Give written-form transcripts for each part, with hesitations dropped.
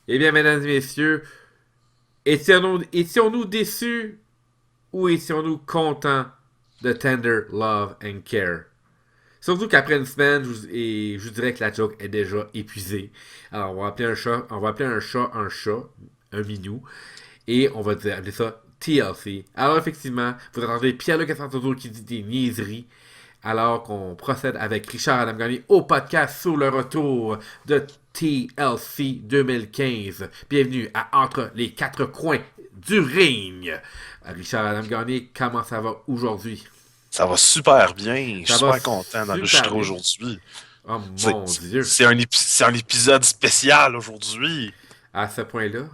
Eh bien, mesdames et messieurs, étions-nous déçus ou étions-nous contents de Tender Love and Care? Surtout qu'après une semaine, je vous dirais que la joke est déjà épuisée. Alors, on va appeler un chat, un minou, et on va appeler ça TLC. Alors, effectivement, vous entendez Pierre-Luc Santoto qui dit des niaiseries, alors qu'on procède avec Richard Adam Gagné au podcast sur le retour de TLC 2015. Bienvenue à Entre les quatre coins du ring. Richard Adam Gagné, comment ça va aujourd'hui? Ça va super bien. Je Ça suis va super content super d'enregistrer bien. aujourd'hui. Oh C'est mon Dieu. c'est un épisode spécial aujourd'hui. À ce point-là,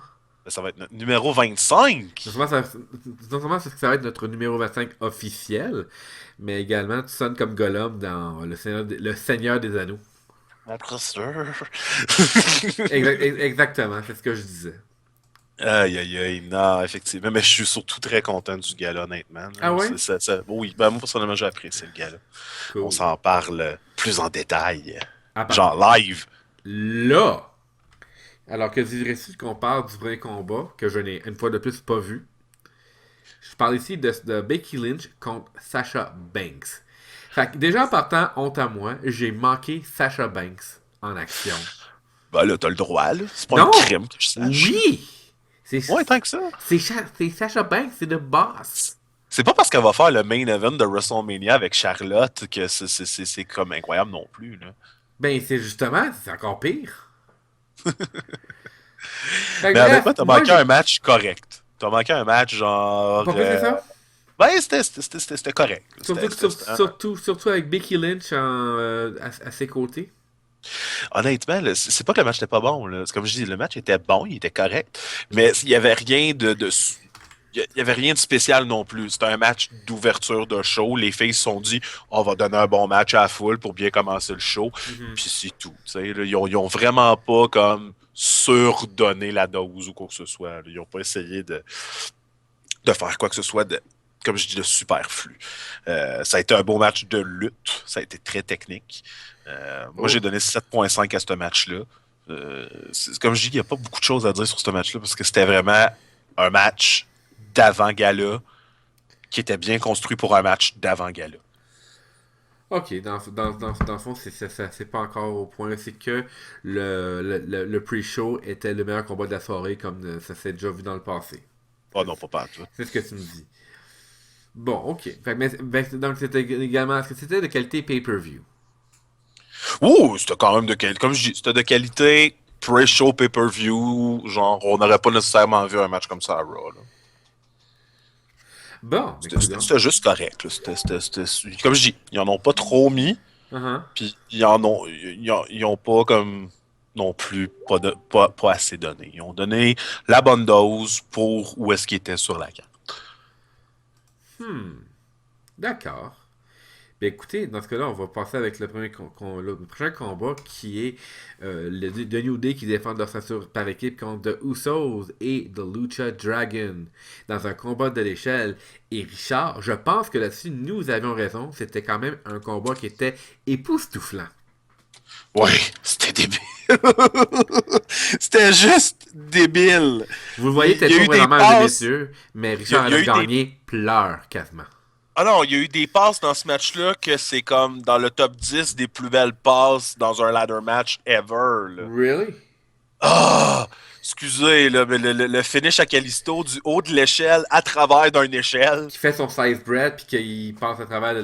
Ça va être notre numéro 25. non seulement ça, non seulement ça va être notre numéro 25 officiel, mais également tu sonnes comme Gollum dans le Seigneur des Anneaux. Mon professeur. Exactement, c'est ce que je disais. Aïe, aïe, aïe. Non, effectivement. Mais je suis surtout très content du gala, honnêtement. Ah Là. ouais? Oui, ben, moi, personnellement, j'ai apprécié le gala. On Cool. s'en parle plus en détail. Ah bah, Genre live. là! Alors que dirais-tu qu'on parle du vrai combat, que je n'ai une fois de plus pas vu? Je parle ici de Becky Lynch contre Sasha Banks. Fait que déjà en partant, honte à moi, j'ai manqué Sasha Banks en action. Ben là, t'as le droit, là. C'est pas un Non! crime que je sache. Oui! C'est Ouais, tant que ça. c'est Sasha Banks, c'est le boss. C'est pas parce qu'elle va faire le main event de WrestleMania avec Charlotte que c'est comme incroyable non plus, là. Ben, c'est justement, c'est encore pire. Fait que Mais honnêtement, bref, t'as moi manqué un j'ai. match correct. T'as manqué un match genre. Pas plus que ça? Ben, c'était correct. Surtout, surtout avec Becky Lynch à ses côtés. Honnêtement, là, c'est pas que le match était pas bon. Là. C'est comme je dis, le match était bon, il était correct. Mais il y avait rien il y avait rien de spécial non plus. C'était un match d'ouverture de show. Les filles se sont dit, on va donner un bon match à la foule pour bien commencer le show. Mhm. Puis c'est tout. Tu sais, là, ils ont vraiment pas comme surdonné la dose ou quoi que ce soit. Là. Ils ont pas essayé de faire quoi que ce soit de, comme je dis, de superflu. Ça a été un beau match de lutte. Ça a été très technique. Moi, j'ai Oh. donné 7,5 à ce match-là. Comme je dis, il n'y a pas beaucoup de choses à dire sur ce match-là parce que c'était vraiment un match d'avant-gala qui était bien construit pour un match d'avant-gala. Ok, dans le fond, c'est pas encore au point. C'est que le pre-show était le meilleur combat de la soirée, comme ça s'est déjà vu dans le passé. Oh non, pas tout. C'est ce que tu me dis. Bon, ok. Donc, c'était également. Est-ce que c'était de qualité pay-per-view? Ouh, c'était quand même de qualité. Comme je dis, c'était de qualité pre-show pay-per-view. Genre, on n'aurait pas nécessairement vu un match comme ça à Raw. Là. Bon, mais coudonc. C'était juste correct. Là. Comme je dis, ils en ont pas trop mis. Uh-huh. Puis ils ont pas comme non plus pas assez donné. Ils ont donné la bonne dose pour où est-ce qu'ils étaient sur la carte. D'accord. Ben écoutez, dans ce cas-là, on va passer avec le prochain combat qui est The New Day qui défend leur ceinture par équipe contre The Usos et The Lucha Dragon dans un combat de l'échelle. Et Richard, je pense que là-dessus, nous avions raison. C'était quand même un combat qui était époustouflant. Ouais, c'était débile. C'était juste débile. Vous le voyez Il y peut-être a pas eu des vraiment, mesdames et passes. messieurs, mais Richard Il y Adam a eu des. Gagné pleure quasiment. Ah non, il y a eu des passes dans ce match-là que c'est comme dans le top 10 des plus belles passes dans un ladder match ever. Là. Really? Ah! Excusez, là, mais le finish à Calisto du haut de l'échelle à travers d'une échelle. Qui fait son size bread puis qu'il passe à travers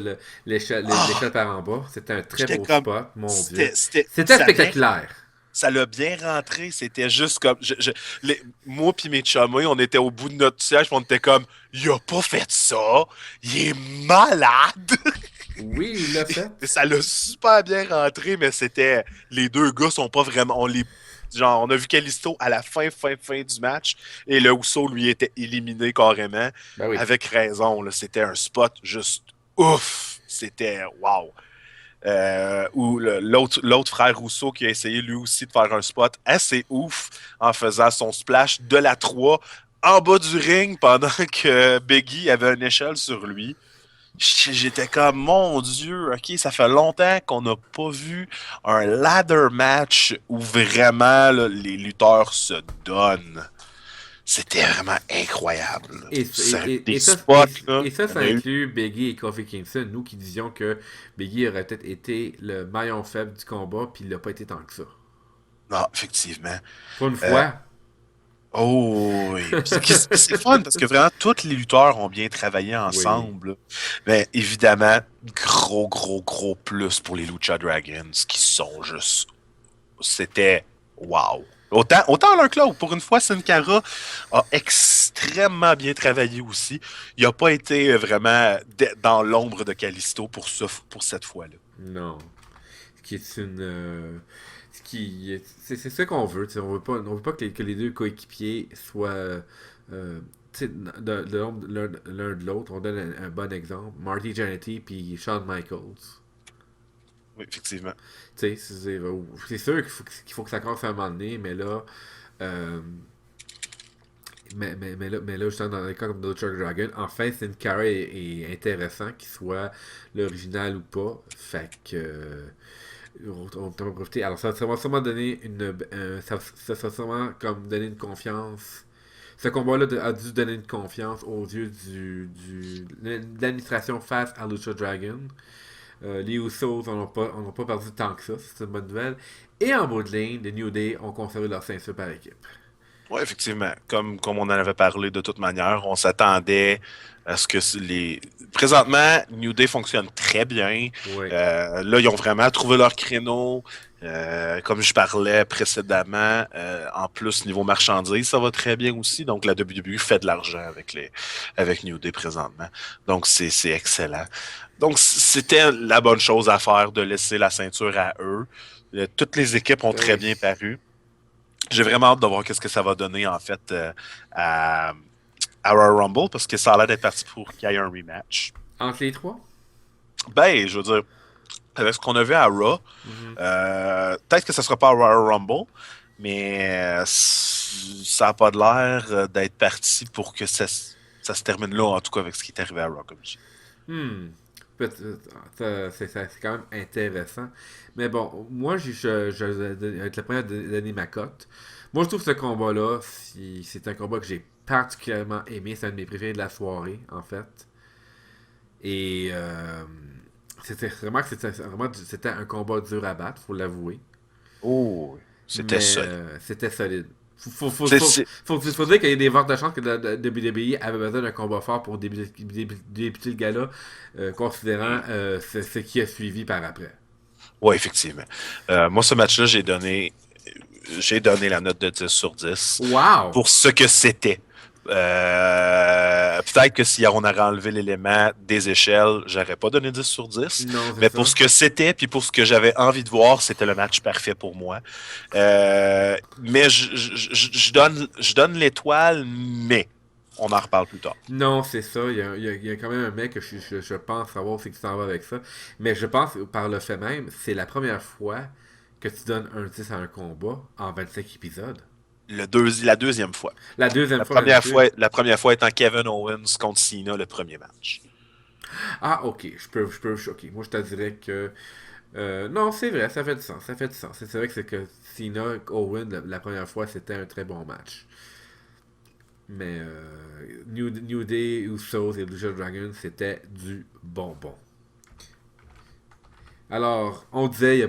l'échelle Ah! par en bas. C'était un très J'étais beau comme. spot, mon Dieu. C'était Ça vient. spectaculaire. Ça l'a bien rentré. C'était juste comme. Moi pis mes chummies, on était au bout de notre siège, pis on était comme. Il a pas fait ça. Il est malade. Oui, il l'a fait. Et ça l'a super bien rentré, mais c'était. Les deux gars sont pas vraiment. Genre, on a vu Kalisto à la fin du match, et le Uso, lui, était éliminé carrément. Ben oui. Avec raison, là. C'était un spot juste ouf. C'était wow. Ou l'autre frère Rousseau qui a essayé lui aussi de faire un spot assez ouf en faisant son splash de la 3 en bas du ring pendant que Biggie avait une échelle sur lui. J'étais comme, mon Dieu, ok, ça fait longtemps qu'on n'a pas vu un ladder match où vraiment là, les lutteurs se donnent. C'était vraiment incroyable. Et, Des spots, là, et ça, il y ça en a eu. inclut Biggie et Kofi Kingston. Nous qui disions que Biggie aurait peut-être été le maillon faible du combat, puis il l'a pas été tant que ça. Non, effectivement. Pour une Euh, fois. oh oui. C'est le fun parce que vraiment tous les lutteurs ont bien travaillé Oui. ensemble. Mais évidemment, gros plus pour les Lucha Dragons qui sont juste. C'était wow. Autant l'un que l'autre. Pour une fois, Sin Cara a extrêmement bien travaillé aussi. Il n'a pas été vraiment dans l'ombre de Kalisto pour cette fois-là. Non. Ce qui est une. C'est ce qu'on veut. On veut pas que les deux coéquipiers soient. Tu sais, de l'un de l'autre. On donne un bon exemple. Marty Jannetty puis Shawn Michaels. Oui, effectivement. Tu sais, c'est sûr qu'il faut que ça casse à un moment donné, mais là. euh, mais là, justement, dans les cas comme Lucha Dragon, enfin, Sin Cara est intéressant, qu'il soit l'original ou pas. Fait que. On peut en profiter. Alors, ça va sûrement donner ça va sûrement comme donner une confiance. Ce combat-là a dû donner une confiance aux yeux de l'administration face à Lucha Dragon. Les Usos on pas perdu tant que ça, c'est une bonne nouvelle. Et en bout de ligne, les New Day ont conservé leur ceinture par équipe. Oui, effectivement. Comme on en avait parlé de toute manière, on s'attendait à ce que les. Présentement, New Day fonctionne très bien. Oui. Là, ils ont vraiment trouvé leur créneau. Comme je parlais précédemment, en plus, niveau marchandises, ça va très bien aussi. Donc, la WWE fait de l'argent avec New Day présentement. Donc, c'est excellent. Donc, c'était la bonne chose à faire de laisser la ceinture à eux. Toutes les équipes ont Ben très oui. bien paru. J'ai vraiment hâte de voir qu'est-ce que ça va donner en fait à, à Royal Rumble parce que ça a l'air d'être parti pour qu'il y ait un rematch. Entre les trois. Ben, je veux dire, avec ce qu'on a vu à Raw, Mhm. peut-être que ça sera pas à Royal Rumble, mais ça n'a pas de l'air d'être parti pour que ça se termine là, en tout cas avec ce qui est arrivé à Raw, comme je dis. Hmm. C'est quand même intéressant. Mais bon, moi, je vais être le premier à donner ma cote. Moi, je trouve ce combat-là, c'est un combat que j'ai particulièrement aimé. C'est un de mes préférés de la soirée, en fait. Et c'était un combat dur à battre, faut l'avouer. Oh, c'était Mais solide. c'était solide. C'est, c'est- Faut dire qu'il y a des fortes chances que WWE avait besoin d'un combat fort pour débuter le gala, considérant ce qui a suivi par après. Ouais, effectivement. Moi, ce match-là, j'ai donné la note de 10 sur 10 Wow! pour ce que c'était. Peut-être que si on avait enlevé l'élément des échelles, j'aurais pas donné 10 sur 10. Non, c'est Mais pour ça. ce que c'était, puis pour ce que j'avais envie de voir, c'était le match parfait pour moi. Mais je donne l'étoile, mais on en reparle plus tard. Non, c'est ça. Il y a quand même un mec que je pense savoir où c'est que tu t'en vas avec ça. Mais je pense, par le fait même, c'est la première fois que tu donnes un 10 à un combat en 25 épisodes. La deuxième fois. La deuxième fois que tu. La première fois étant Kevin Owens contre Cena, le premier match. Ah, ok, ok. Moi, je te dirais que. Non, c'est vrai, ça fait du sens, ça fait du sens. C'est vrai que c'est que Cena, Owen, la première fois, c'était un très bon match. Mais New Day, Usos et Lucha Dragon, c'était du bonbon. Alors, on disait il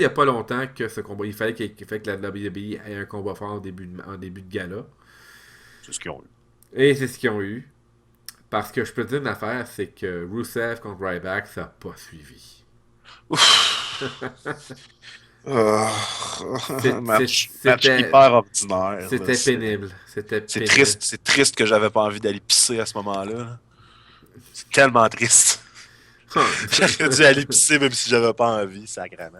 y a pas longtemps que ce combat, qu'il fallait que la WWE ait un combat fort en début de gala. C'est ce qu'ils ont eu. Et c'est ce qu'ils ont eu. Parce que je peux te dire une affaire, c'est que Rusev contre Ryback, ça n'a pas suivi. Match C'était hyper ordinaire. Là. C'était pénible. C'était pénible. C'est triste que j'avais pas envie d'aller pisser à ce moment-là. C'est tellement triste. J'aurais dû aller pisser même si j'avais pas envie, sacrément.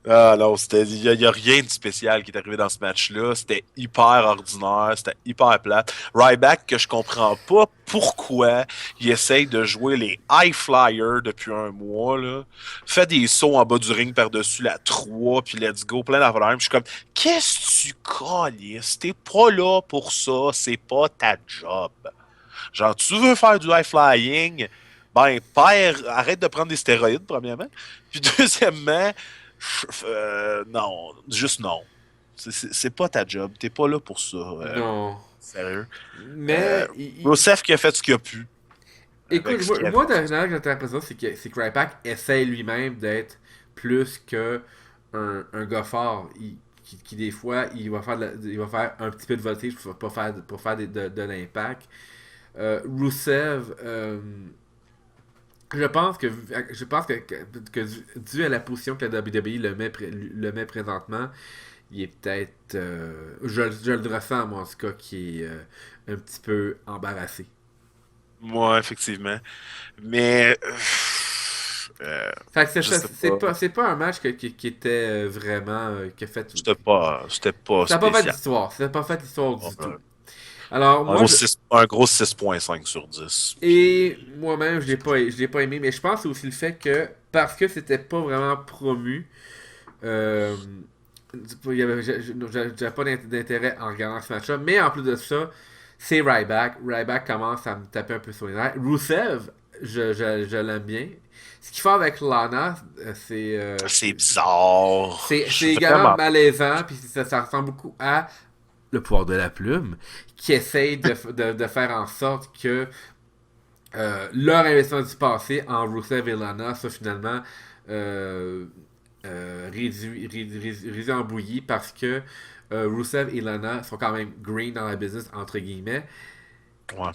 Ah non, y a rien de spécial qui est arrivé dans ce match-là. C'était hyper ordinaire, c'était hyper plate. Ryback, que je comprends pas pourquoi il essaye de jouer les high flyers depuis un mois, là. Fait des sauts en bas du ring par-dessus la 3, puis let's go, plein d'affaires. Je suis comme, qu'est-ce que tu calisses? T'es pas là pour ça, c'est pas ta job. Genre, tu veux faire du high flying, ben, arrête de prendre des stéroïdes, premièrement. Puis deuxièmement, non, juste non. C'est pas ta job, t'es pas là pour ça. Non. Sérieux. Mais, Rousseff qui a fait ce qu'il a pu. écoute, Avec ce qu'il moi, avait. dernièrement, j'ai l'impression, c'est que Ryback essaie lui-même d'être plus que un gars fort. Qui, des fois, il va faire un petit peu de voltige pour faire de l'impact. Rusev, je pense que dû à la position que la WWE le met présentement, il est peut-être, je le ressens moi en tout cas, qui est un petit peu embarrassé. Moi, effectivement. Mais. Fait que Je sais pas. c'est pas un match qui était vraiment, qui a fait. C'était pas Ça n'a pas fait spécial. d'histoire. Ça n'a pas fait d'histoire du tout. Ouais. Alors, Un gros 6,5 sur 10. et moi-même, je l'ai pas aimé, mais je pense aussi le fait que, parce que c'était pas vraiment promu, euh, j'avais pas d'intérêt en regardant ce match-là, mais en plus de ça, c'est Ryback. Ryback commence à me taper un peu sur les nerfs. Rusev, je l'aime bien. Ce qu'il fait avec Lana, C'est bizarre. Je c'est suis également vraiment. malaisant, puis ça ressemble beaucoup à le pouvoir de la plume, qui essaye de faire en sorte que leur investissement du passé en Rusev et Lana soit finalement euh, réduit en bouillie parce que Rusev et Lana sont quand même green dans la business, entre guillemets, Ouais.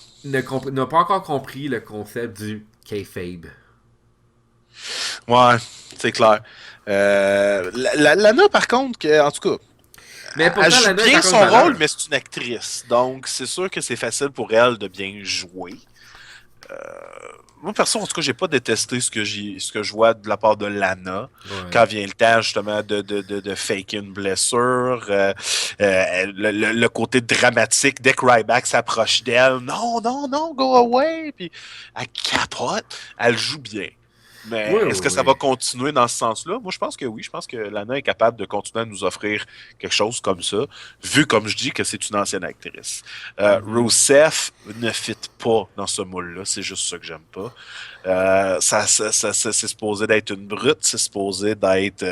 n'ont pas encore compris le concept du kayfabe. Ouais, c'est clair. Lana, par contre, en tout cas, Mais elle pourtant, joue Lana est bien encore une son rôle, valeur. mais c'est une actrice. Donc, c'est sûr que c'est facile pour elle de bien jouer. Moi, perso, en tout cas, j'ai pas détesté ce que je vois de la part de Lana Ouais. quand vient le temps, justement, de faker une blessure. Le côté dramatique, dès que Ryback s'approche d'elle, non, non, non, go away. Puis elle capote, elle joue bien. Mais Oui, est-ce oui, que ça va oui. continuer dans ce sens-là? Moi, je pense que oui. Je pense que Lana est capable de continuer à nous offrir quelque chose comme ça, vu, comme je dis, que c'est une ancienne actrice. Mhm. Rusev ne fit pas dans ce moule-là. C'est juste ça que j'aime pas. C'est supposé d'être une brute. C'est supposé d'être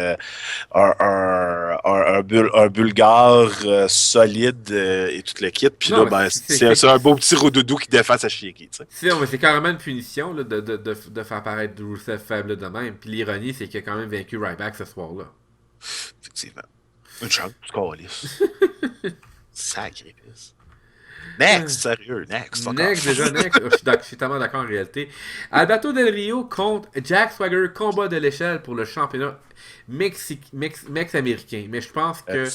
un Bulgare solide et tout le kit. Puis Non, là, mais ben, c'est un beau petit rodoudou qui défend sa chienlit, tu sais. non, mais c'est carrément une punition là, de faire paraître Rusev faible de même. Puis l'ironie, c'est qu'il a quand même vaincu Ryback ce soir-là. Effectivement. Une chance, tu calisses. Sacrifice. Next, sérieux, next, fuck Next, off. déjà, next. Je suis tellement d'accord en réalité. Alberto Del Rio contre Jack Swagger, combat de l'échelle pour le championnat mex-américain. Mais je pense que.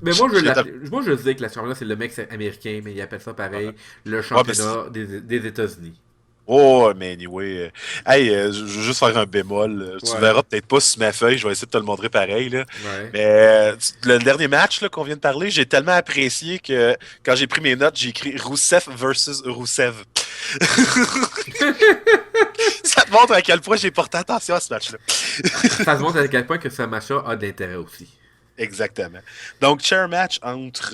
Mais moi, Je viens de... moi, je dis que le championnat, c'est le mex-américain, mais ils appellent ça pareil, le Ouais, mais championnat des États-Unis. oh, mais anyway. Hey, je veux juste faire un bémol. Tu Ouais, verras peut-être pas sur ma feuille, je vais essayer de te le montrer pareil. Là. ouais. Mais le dernier match là, qu'on vient de parler, j'ai tellement apprécié que quand j'ai pris mes notes, j'ai écrit Rousseff versus Roussev. Ça te montre à quel point j'ai porté attention à ce match-là. Ça se montre à quel point que ce match-là a de l'intérêt aussi. Exactement. Donc, chair match entre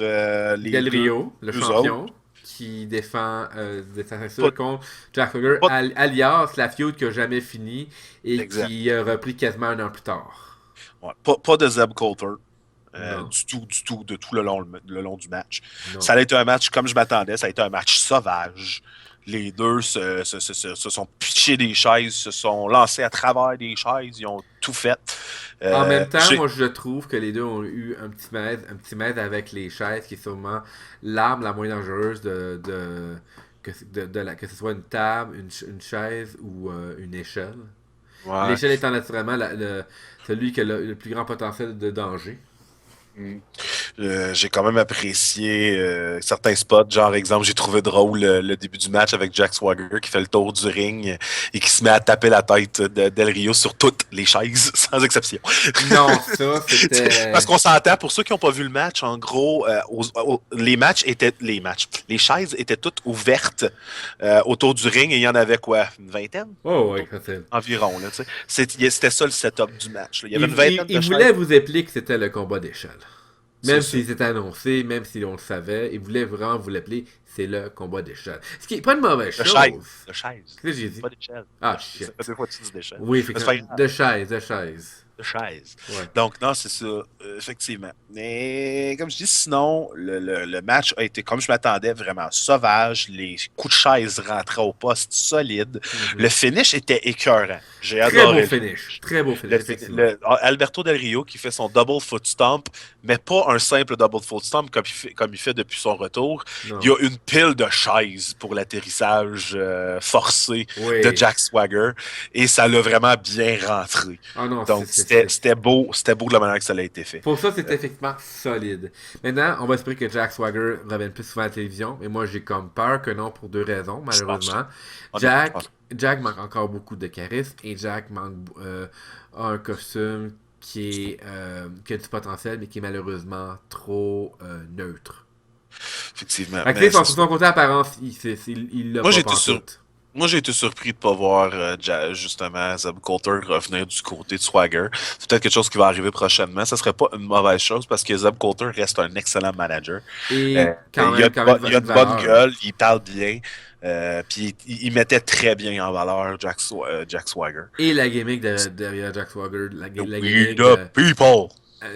les Del Rio, le deux autres. champion, qui défend sa Pas, ceinture contre Jack Swagger, pas, alias la feud qui a jamais fini et exact. qui a repris quasiment un an plus tard. Ouais. Pas de Zeb Coulter. Non, Du tout, de tout le long du match. Ça non. a été un match comme je m'attendais, ça a été un match sauvage. Les deux se sont pitchés des chaises, se sont lancés à travers des chaises, ils ont tout fait. En même temps, J'ai... moi je trouve que les deux ont eu un petit maître avec les chaises, qui est sûrement l'arme la moins dangereuse que ce soit une table, une chaise ou une échelle. Ouais. L'échelle étant naturellement celui qui a le plus grand potentiel de danger. Mm. J'ai quand même apprécié certains spots. Genre, exemple, j'ai trouvé drôle le début du match avec Jack Swagger qui fait le tour du ring et qui se met à taper la tête de Del Rio sur toutes les chaises, sans exception. Non, ça Parce c'était. qu'on s'entend, pour ceux qui n'ont pas vu le match, en gros, les chaises étaient toutes ouvertes autour du ring et il y en avait quoi, une vingtaine? Oh, ouais, facile. Environ, là, tu sais. C'était ça le setup du match. Là. Il y avait une vingtaine Il de voulait chaises. vous expliquer que c'était le combat d'échelle. Même C'est ça. si c'était annoncé, même si on le savait, ils voulaient vraiment vous l'appeler, c'est le combat d'échelle. Ce qui est pas une mauvaise De chaise. chose. De chaise. Qu'est-ce que j'ai dit? Pas d'échelle. Ah, Ça fait shit. 2 fois que tu dis d'échelle. Oui, Mais c'est pas effectivement. grave. De chaise, de chaise. De chaise. Ouais. Donc, non, c'est ça, effectivement. Mais comme je dis, sinon, le match a été, comme je m'attendais, vraiment sauvage. Les coups de chaise rentraient au poste solide. Le finish était écœurant. J'ai Très beau adoré finish. Très beau finish, effectivement. Alberto Del Rio qui fait son double foot stomp, mais pas un simple double foot stomp comme il fait depuis son retour. Non. Il y a une pile de chaises pour l'atterrissage forcé de Oui. Jack Swagger et ça l'a vraiment bien rentré. Ah non, Donc c'était beau de la manière que ça a été fait. Pour ça, c'est effectivement solide. Maintenant, on va espérer que Jack Swagger revienne plus souvent à la télévision. Mais moi, j'ai comme peur que non, pour deux raisons, malheureusement. Jack manque encore beaucoup de charisme et Jack a un costume qui a du potentiel, mais qui est malheureusement trop neutre. Effectivement. Fait son côté apparence, il l'a Moi, pas j'ai été pantoute. Moi, j'ai été surpris de ne pas voir justement Zeb Coulter revenir du côté de Swagger. C'est peut-être quelque chose qui va arriver prochainement. Ça serait pas une mauvaise chose parce que Zeb Coulter reste un excellent manager. Et quand même, il a une bonne gueule, il parle bien. Puis il mettait très bien en valeur Jack Swagger. Et la gimmick derrière Jack Swagger, la We gimmick the people!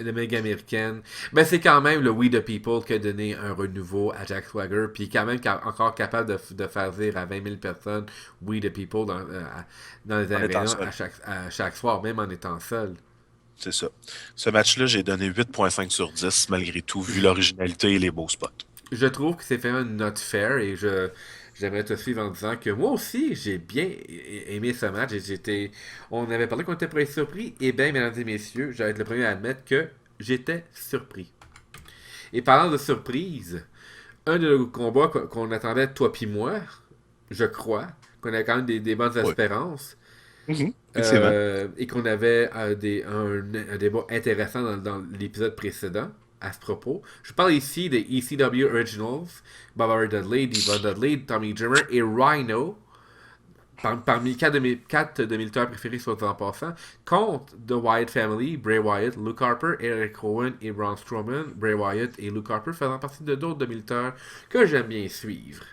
de Ligue américaine, ben c'est quand même le We the People qui a donné un renouveau à Jack Swagger, puis quand même encore capable de faire dire à 20 000 personnes We the People dans les arénas à chaque soir, même en étant seul. C'est ça. Ce match-là, j'ai donné 8.5 sur 10 malgré tout, vu l'originalité et les beaux spots. Je trouve que c'est vraiment not fair et j'aimerais te suivre en disant que moi aussi, j'ai bien aimé ce match. On avait parlé qu'on était pour être surpris. Et bien, mesdames et messieurs, je vais être le premier à admettre que j'étais surpris. Et parlant de surprise, un de nos combats qu'on attendait, toi puis moi, je crois, qu'on avait quand même des bonnes espérances. Et qu'on avait un débat intéressant dans l'épisode précédent à ce propos. Je parle ici des ECW Originals, Bobby Dudley, Devon Dudley, Tommy Dreamer et Rhino, parmi 4 de mes lutteurs préférés soit en passant, contre The Wyatt Family, Bray Wyatt, Luke Harper, Eric Rowan et Braun Strowman, Bray Wyatt et Luke Harper faisant partie de d'autres lutteurs que j'aime bien suivre.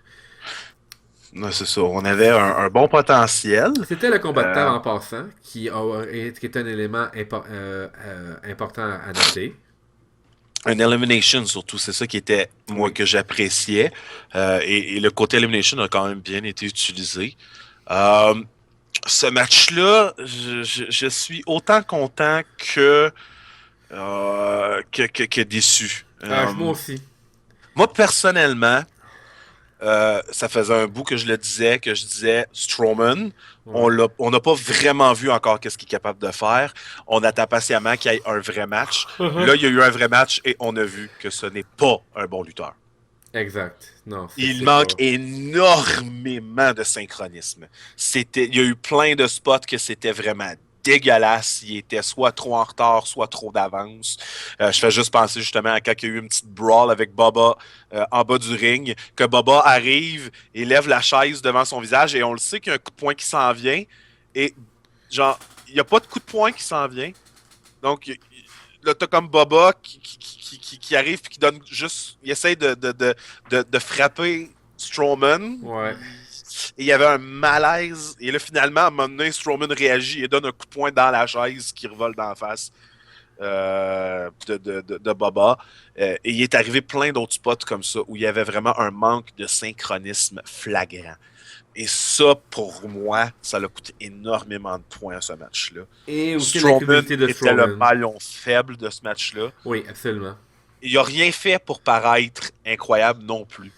Non, c'est ça. On avait un bon potentiel. C'était le combat de table en passant, qui est un élément important à noter. Un elimination surtout, c'est ça qui était, moi, que j'appréciais. Et le côté elimination a quand même bien été utilisé. Ce match-là, je suis autant content que déçu. Moi aussi. Moi, personnellement, ça faisait un bout que je disais Strowman. Ouais. On n'a pas vraiment vu encore qu'est-ce qu'il est capable de faire. On attend patiemment qu'il y ait un vrai match. Là, il y a eu un vrai match et on a vu que ce n'est pas un bon lutteur. Exact. Non, Il manque énormément de synchronisme. Il y a eu plein de spots que c'était vraiment dégueulasse. Il était soit trop en retard, soit trop d'avance. Je fais juste penser justement à quand il y a eu une petite brawl avec Bubba en bas du ring, que Bubba arrive et lève la chaise devant son visage et on le sait qu'il y a un coup de poing qui s'en vient. Et genre, il n'y a pas de coup de poing qui s'en vient. Donc, là, t'as comme Bubba qui arrive et qui donne juste. Il essaie de frapper Strowman. Ouais. Et il y avait un malaise. Et là, finalement, à un moment donné, Strowman réagit et donne un coup de poing dans la chaise qui revole d'en face de Bubba. Et il est arrivé plein d'autres spots comme ça où il y avait vraiment un manque de synchronisme flagrant. Et ça, pour moi, ça l'a coûté énormément de points à ce match-là. Et aussi Strowman de était le maillon faible de ce match-là. Oui, absolument. Il n'a rien fait pour paraître incroyable non plus.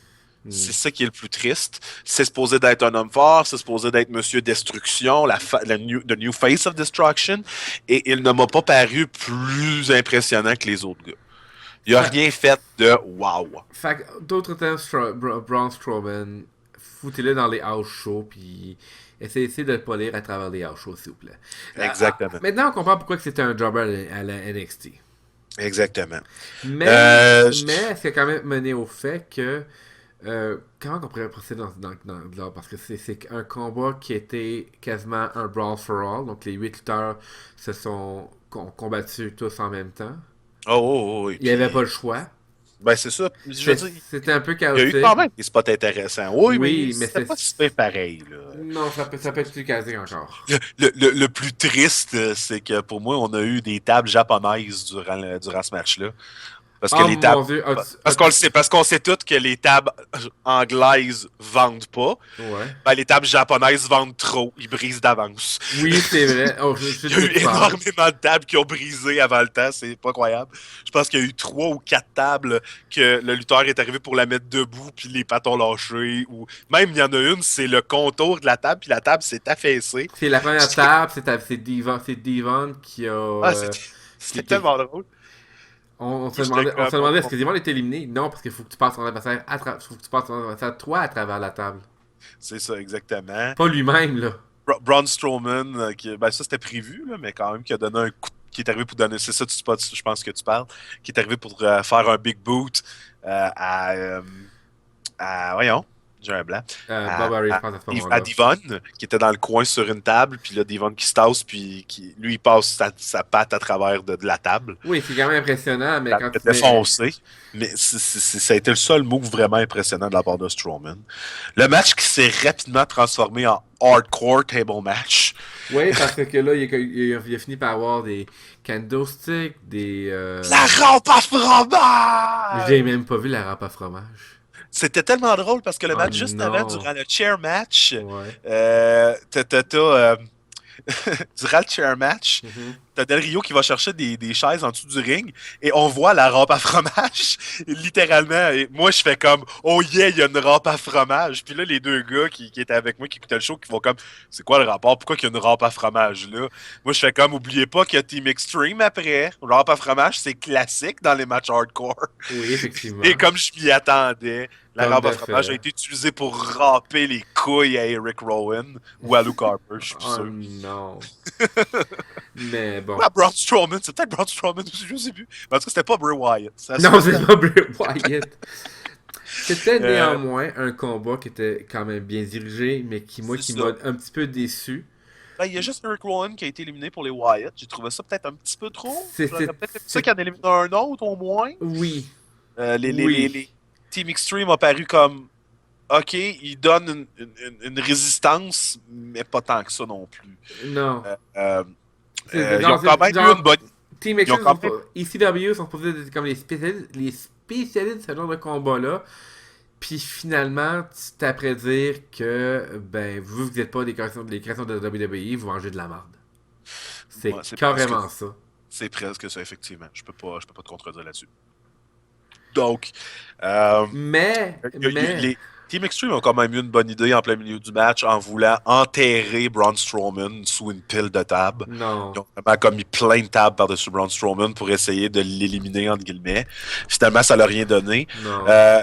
C'est ça qui est le plus triste. C'est supposé d'être un homme fort, c'est supposé d'être Monsieur Destruction, the new face of Destruction, et il ne m'a pas paru plus impressionnant que les autres gars. Il n'a rien fait de wow. Fait d'autres temps, Braun Strowman, foutez-le dans les house shows, puis essayez de le polir à travers les house shows, s'il vous plaît. Exactement. Maintenant, on comprend pourquoi c'était un jobber à la NXT. Exactement. Mais c'est quand même mené au fait que comment on pourrait procéder dans parce que c'est un combat qui était quasiment un brawl for all, donc les 8 lutteurs se sont combattus tous en même temps. Oh, oh, oh, et Il n'y avait pas puis, le choix. ben c'est ça. Je veux dire, C'était un peu il y a eu quand chaotique. même des spots intéressants. Oui, mais Oui, mais c'était pas super pareil, là. non, ça peut être plus chaotique encore. Le plus triste, c'est que pour moi, on a eu des tables japonaises durant ce match-là. Parce que Oh les tables. mon Dieu, Parce qu'on sait toutes que les tables anglaises vendent pas. Ouais. Ben, les tables japonaises vendent trop. Ils brisent d'avance. Oui, c'est vrai. Oh, je sais Il de y a quoi eu tu parles. énormément de tables qui ont brisé avant le temps. C'est pas croyable. Je pense qu'il y a eu 3 ou 4 tables que le lutteur est arrivé pour la mettre debout, puis les pattes ont lâché. Ou même, il y en a une, c'est le contour de la table, puis la table s'est affaissée. C'est la première J'étais- table, c'est Devon qui a. Ah, c'était Qui, c'était qui- tellement drôle. Moi, j'étais on comme. se demandait est-ce que Devon était éliminé? Non, parce qu'il faut que tu passes ton adversaire faut que tu passes ton adversaire toi à travers la table. C'est ça, exactement. Pas lui-même, là. Braun Strowman, ben ça c'était prévu, là, mais quand même, qui a donné un coup, qui est arrivé pour donner, c'est ça, je pense que tu parles, qui est arrivé pour faire un big boot euh, à, euh, voyons, j'ai un blanc, Bob Harris, je pense à ce À moment-là. Devon, qui était dans le coin sur une table, puis là, Devon qui se tasse, puis lui, il passe sa patte à travers de la table. Oui, c'est quand même impressionnant, mais Ça quand a tu mets. défoncé. Mais ça a été le seul move vraiment impressionnant de la part de Strowman. Le match qui s'est rapidement transformé en hardcore table match. Oui, parce que là, il a fini par avoir des candlesticks, des. La rampe à J'ai fromage! même pas vu la râpe à fromage. C'était tellement drôle parce que le Oh match juste avant, non. durant le chair match, Ouais. durant le chair match, Mhm. t'as Del Rio qui va chercher des chaises en dessous du ring et on voit la rampe à fromage, littéralement. Et moi, je fais comme, oh yeah, il y a une rampe à fromage. Puis là, les deux gars qui étaient avec moi, qui écoutaient le show, qui vont comme, c'est quoi le rapport? Pourquoi qu'il y a une rampe à fromage là? Moi, je fais comme, oubliez pas qu'il y a Team Extreme après. Rampe à fromage, c'est classique dans les matchs hardcore. Oui, Et effectivement. comme je m'y attendais, la Comme rampe à de fromage a fait. été utilisée pour râper les couilles à Eric Rowan ou à Luke Harper, je suis plus Oh sûr. non. Mais Ou bon. à Braun Strowman, c'est peut-être Braun Strowman aussi, je sais plus. Mais en tout cas, c'était pas Bray Wyatt. Ça Non, assurément. c'est pas Bray Wyatt. C'était Euh, néanmoins un combat qui était quand même bien dirigé, mais c'est qui ça. m'a un petit peu déçu. Ben, il y a juste Eric Rowan qui a été éliminé pour les Wyatt. J'ai trouvé ça peut-être un petit peu trop. J'aurais C'est, peut-être aimé ça c'est- qu'il y en élimine un autre au moins. oui, Les oui, Team Extreme ont paru comme OK, ils donnent une résistance, mais pas tant que ça non plus. non. Euh, euh, ils ont Genre, quand même eu une bonne. Team Ils ont Action, quand même. ECW sont supposés être comme les spécialistes de ce genre de combat-là. Puis finalement, tu t'apprêtes à dire que, ben, vous n'êtes pas des créations de WWE, vous mangez de la merde. Ouais, C'est carrément ça. c'est presque ça, effectivement. Je peux pas te contredire là-dessus. Donc, euh, Mais, les Team Extreme ont quand même eu une bonne idée en plein milieu du match en voulant enterrer Braun Strowman sous une pile de tables. Ils non, ont vraiment comme mis plein de tables par-dessus Braun Strowman pour essayer de l'éliminer, entre guillemets. Finalement, ça l'a rien donné. non. Euh,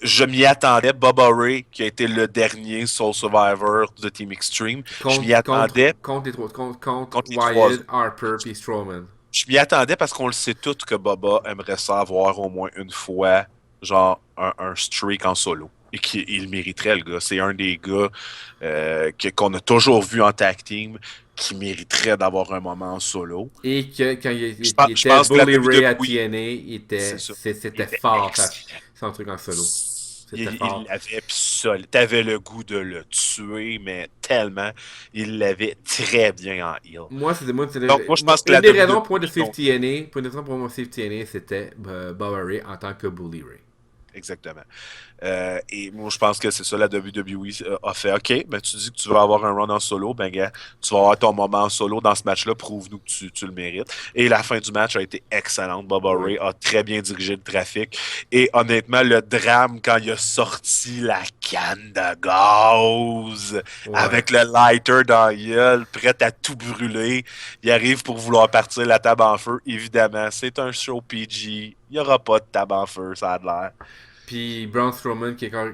je m'y attendais. Bubba Ray, qui a été le dernier Soul Survivor de Team Extreme, je m'y attendais Contre contre les trois Wyatt, autres. Harper puis Strowman. Je m'y attendais parce qu'on le sait tous que Bubba aimerait ça avoir au moins une fois, genre un streak en solo. Et qu'il mériterait, le gars. C'est un des gars qu'on a toujours vu en tag team qui mériterait d'avoir un moment en solo. Et que quand il Je était pense que la Bully Ray à WWE, TNA, c'est ça. Il c'était était fort, excellent. son truc en solo. C'était Il fort. l'avait, pis ça, t'avais le goût de le tuer, mais tellement, il l'avait très bien en heel. Donc, moi, je pense que une la des raisons pour moi de WWE, Save TNA, pour une raison pour moi Save TNA, c'était Bubba Ray en tant que Bully Ray. exactement. Et moi, je pense que c'est ça, la WWE a fait. OK, ben, tu dis que tu vas avoir un run en solo. Ben, gars, tu vas avoir ton moment en solo dans ce match-là. Prouve-nous que tu le mérites. Et la fin du match a été excellente. Bubba Oui. Ray a très bien dirigé le trafic. Et honnêtement, le drame quand il a sorti la canne de gaz Ouais. avec le lighter dans la gueule, prêt à tout brûler, il arrive pour vouloir partir la table en feu. Évidemment, c'est un show PG. Il n'y aura pas de table en feu, ça a l'air. Puis Braun Strowman qui a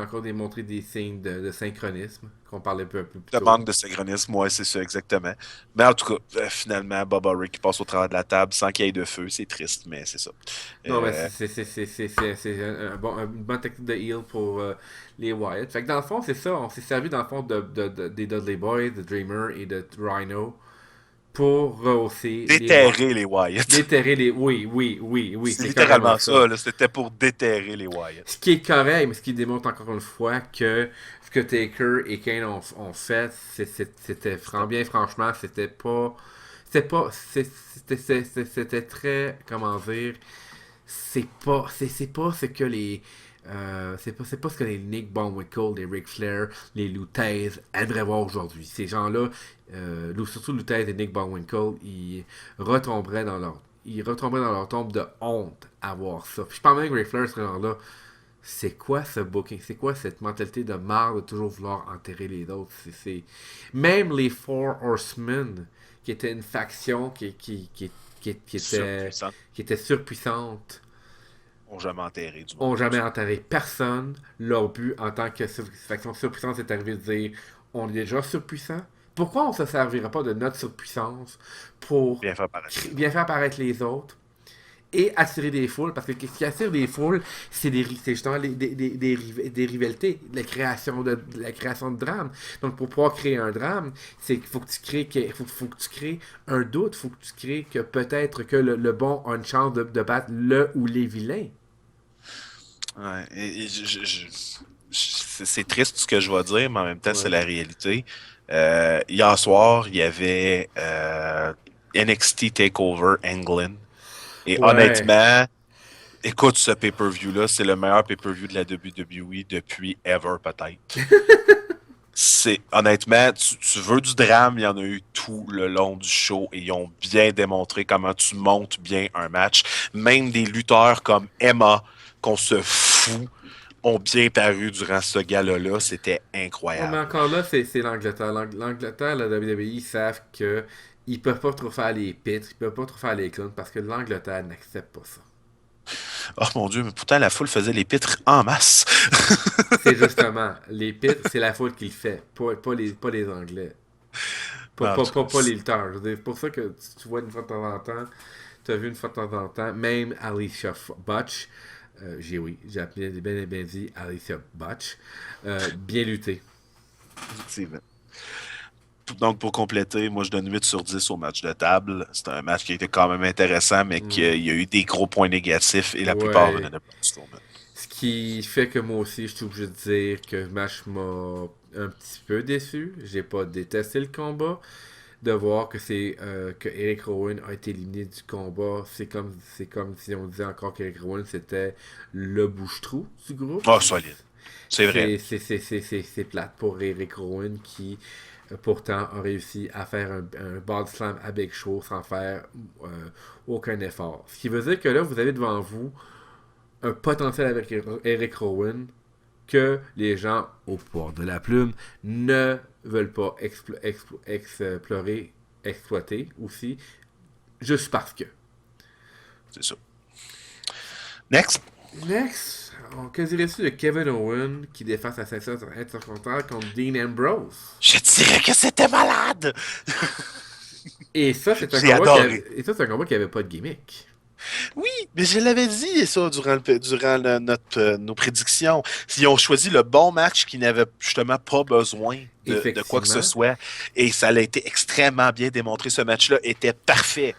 encore démontré des signes de synchronisme qu'on parlait un peu plus De tôt. manque de synchronisme, ouais, c'est ça, exactement. Mais en tout cas, finalement, Bubba Ray qui passe au travers de la table sans qu'il y ait de feu, c'est triste, mais c'est ça. Non, mais Euh, c'est une bonne technique de heal pour les Wyatt. Fait que dans le fond, c'est ça. On s'est servi dans le fond des Dudley Boys, de Dreamer et de Rhino pour rehausser Déterrer les Wyatt. déterrer les... Oui, C'est c'est carrément littéralement ça. ça, là. C'était pour déterrer les Ce Wyatt. qui est correct, mais ce qui démontre encore une fois que ce que Taker et Kane ont fait, c'était bien franchement, c'était pas... C'était très... Comment dire... C'est pas ce que les... c'est pas ce que les Nick Bockwinkel, les Ric Flair, les Lutez aimeraient voir aujourd'hui. Ces gens-là, surtout Lutez et Nick Bockwinkel, ils retomberaient dans leur tombe de honte à voir ça. Puis je parle même que Ric Flair serait là. C'est quoi ce booking? C'est quoi cette mentalité de marre de toujours vouloir enterrer les autres? Même les Four Horsemen, qui étaient une faction Surpuissant. qui était surpuissante, On jamais enterré du ont monde comme jamais ça. enterré personne. Leur but en tant que faction surpuissante, c'est arrivé de dire on est déjà surpuissant. Pourquoi on ne se servira pas de notre surpuissance pour Bien fait paraître les bien autres. faire apparaître les autres et attirer des foules? Parce que ce qui attire des foules, c'est justement des rivalités, la création de drames. Donc pour pouvoir créer un drame, c'est qu'il faut que tu crées, faut que tu crées un doute, il faut que tu crées que peut-être que le bon a une chance de battre le ou les vilains. Ouais, c'est triste ce que je vais dire, mais en même temps, c'est Ouais. la réalité. Hier soir, il y avait NXT TakeOver England. Et Ouais. honnêtement, écoute ce pay-per-view-là, c'est le meilleur pay-per-view de la WWE depuis ever, peut-être. C'est honnêtement, tu veux du drame, il y en a eu tout le long du show et ils ont bien démontré comment tu montes bien un match. Même des lutteurs comme Emma, qu'on se fout, ont bien paru durant ce gala-là. C'était Ouais, mais incroyable. encore là, c'est l'Angleterre. L'Angleterre, la WWE, ils savent que ils peuvent pas trop faire les pits, ils peuvent pas trop faire les clowns parce que l'Angleterre n'accepte pas ça. Oh mon Dieu, mais pourtant la foule faisait les pitres en masse. C'est justement, les pits, c'est la faute qu'il fait, pas les Anglais. Pas, En pas, tout pas, cas, pas les lutteurs. Je veux dire, c'est pour ça que tu vois une fois de temps en temps, tu as vu une fois de temps en temps, même Alicia Butch, j'ai appelé bien dit Alicia Butch, bien lutté. effectivement. Donc, pour compléter, moi, je donne 8 sur 10 au match de table. C'était un match qui était quand même intéressant, mais Hmm. qu'il y a eu des gros points négatifs et la plupart venaient Ouais. de Braun Strowman. Ce qui fait que moi aussi, je suis obligé de dire que le match m'a un petit peu déçu. J'ai pas détesté le combat. De voir que Eric Rowan a été éliminé du combat, c'est comme si on disait encore qu'Eric Rowan c'était le bouche-trou du groupe. Ah, solide. C'est vrai. C'est plate pour Eric Rowan qui pourtant a réussi à faire un body slam à Big Show sans faire euh, aucun effort. Ce qui veut dire que là, vous avez devant vous un potentiel avec Eric Rowan que les gens au pouvoir de la plume ne veulent pas explorer, exploiter aussi, juste parce que. C'est ça. Next. Next, que dirais-tu de Kevin Owen qui défend sa ceinture intercontinentale contre Dean Ambrose? Je dirais que c'était malade. Et ça, c'est un J'ai combat adoré. c'est un combat qui avait pas de gimmick. Oui, mais je l'avais dit ça nos prédictions. Ils ont choisi le bon match qui n'avait justement pas besoin de quoi que ce Effectivement. soit. Et ça a été extrêmement bien démontré. Ce match-là était parfait.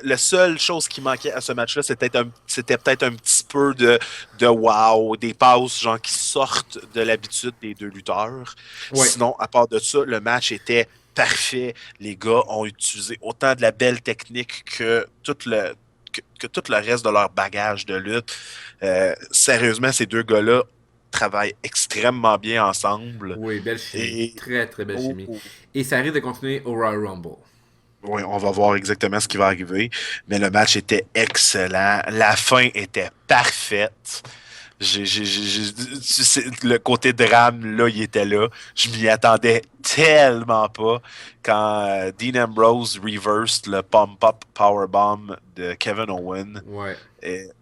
La seule chose qui manquait à ce match-là, c'était peut-être un petit peu de wow, des passes genre qui sortent de l'habitude des deux lutteurs. Ouais. Sinon, à part de ça, le match était parfait. Les gars ont utilisé autant de la belle technique que tout le reste de leur bagage de lutte. Sérieusement, ces deux gars-là travaillent extrêmement bien ensemble. Oui, belle chimie. Et Très, très belle oh, chimie. oh, Et ça risque de continuer au Royal Rumble. oui, on va voir exactement ce qui va arriver. Mais le match était excellent. La fin était parfaite. Le côté drame, là, il était là. Je m'y attendais tellement pas quand Dean Ambrose reversed le pump-up powerbomb de Kevin Owen Ouais.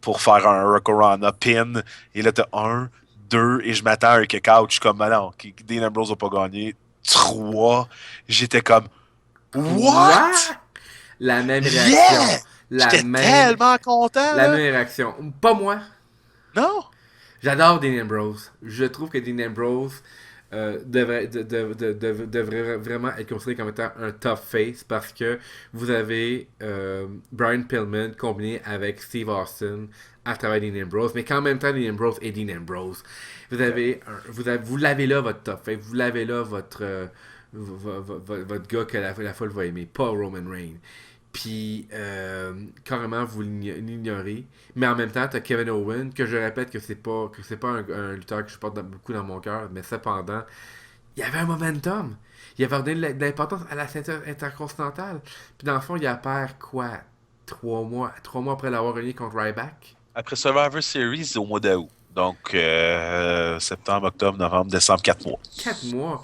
pour faire un Hurricanrana pin. Et là, t'as un, deux, et je m'attends à un kick-out. Je suis comme, non, Dean Ambrose n'a pas gagné. Trois. J'étais comme, Quoi? what? La même réaction. Yeah! La J'étais même, tellement content, la là. même réaction. Pas moi. Non? J'adore Dean Ambrose. Je trouve que Dean Ambrose, devrait vraiment être considéré comme étant un top face parce que vous avez Brian Pillman combiné avec Steve Austin à travers Dean Ambrose, mais qu'en même temps, Dean Ambrose et Dean Ambrose. Vous l'avez là, votre top face. Vous l'avez là, votre gars que la foule va aimer, pas Roman Reigns. Puis, carrément, vous l'ignorez. Mais en même temps, t'as Kevin Owen, que je répète que c'est pas un lutteur que je porte beaucoup dans mon cœur, mais cependant, il y avait un momentum. Il avait donné de l'importance à la ceinture intercontinentale. Puis dans le fond, il a perdu quoi? 3 mois après l'avoir gagné contre Ryback? Après Survivor Series au mois d'août. Donc, septembre, octobre, novembre, décembre, 4 mois. 4 mois.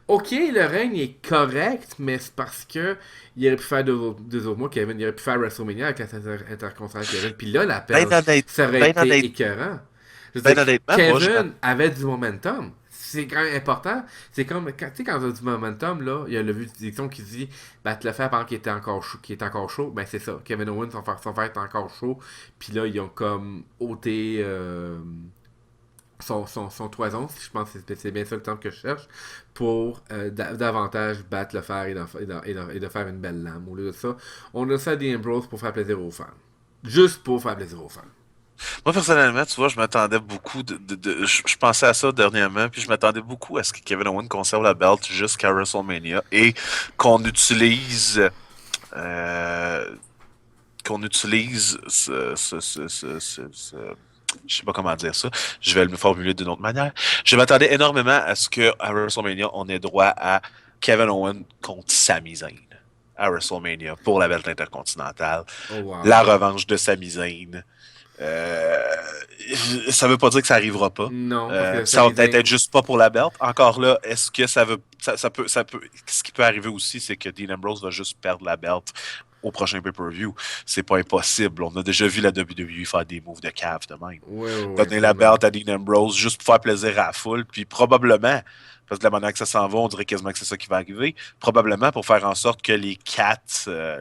Ok, le règne est correct, mais c'est parce que il aurait pu faire deux autres mois, Kevin. Il aurait pu faire WrestleMania avec la ceinture intercontinentale, Kevin. Puis là, Ben l'appel, honnête, ça aurait ben été honnête, écœurant. Je veux ben dire, honnêtement, moi, Kevin avait du momentum. C'est quand même important. C'est comme, tu sais, quand tu as du momentum, là, il y a le vu de diction qui dit, bah, tu le fais pendant qu'il était encore chaud. Ben, c'est ça. Kevin Owens, son fer est encore chaud. Puis là, ils ont comme ôté son toison, je pense que c'est bien ça le terme que je cherche, pour davantage battre le fer et de faire une belle lame. Au lieu de ça, on a ça des Ambrose pour faire plaisir aux fans. Juste pour faire plaisir aux fans. moi, personnellement, tu vois, je m'attendais beaucoup je pensais à ça dernièrement, puis je m'attendais beaucoup à ce que Kevin Owens conserve la belt jusqu'à WrestleMania et qu'on utilise euh, qu'on utilise je sais pas comment dire ça. Je vais le formuler d'une autre manière. Je m'attendais énormément à ce que à WrestleMania, on ait droit à Kevin Owens contre Sami Zayn à WrestleMania pour la belt intercontinentale. Oh La wow. revanche de Sami Zayn. Euh, ça veut pas dire que ça arrivera pas. Non, parce que Ça va Sami peut-être Zayn. être juste pas pour la belt. Encore là, est-ce que ça peut. Ce qui peut arriver aussi, c'est que Dean Ambrose va juste perdre la belt au prochain pay-per-view. C'est pas impossible. On a déjà vu la WWE faire des moves de cave de même. Ouais, ouais, ouais, Donner la vraiment. belt à Dean Ambrose juste pour faire plaisir à la foule, puis probablement, parce que de la manière que ça s'en va, on dirait quasiment que c'est ça qui va arriver, probablement pour faire en sorte que les Cats,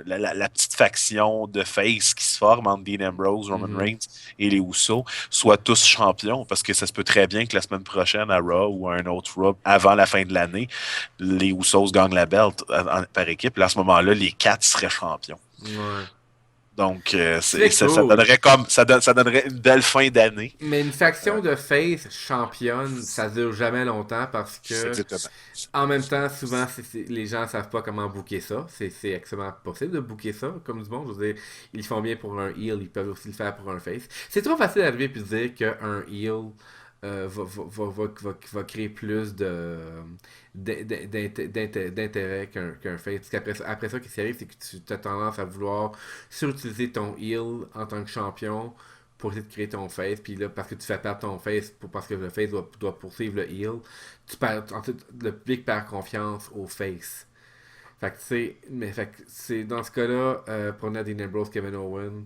la petite faction de face qui se forme entre Dean Ambrose, Roman Mhm. Reigns et les Usos, soient tous champions, parce que ça se peut très bien que la semaine prochaine à Raw ou à un autre Raw, avant la fin de l'année, les Usos gagnent la belt par équipe, et à ce moment-là, les Cats seraient champions. Ouais. Donc, C'est ça cool. donnerait ça donnerait une belle fin d'année. Mais une faction de face championne, ça dure jamais longtemps parce C'est que exactement. en même temps, souvent, les gens savent pas comment booker ça. C'est extrêmement possible de booker ça, comme du monde. Je veux dire, ils le font bien pour un heel, ils peuvent aussi le faire pour un face. C'est trop facile d'arriver et de dire qu'un heel va créer plus d'intérêt qu'un face. Parce qu'après ça, ce qui arrive, c'est que tu as tendance à vouloir surutiliser ton heel en tant que champion pour essayer de créer ton face. Puis là, parce que tu fais perdre ton face, parce que le face doit poursuivre le heel, ensuite, le public perd confiance au face. Fait que, tu sais, mais fait que c'est dans ce cas-là, pour Nadine Ambrose, Kevin Owen,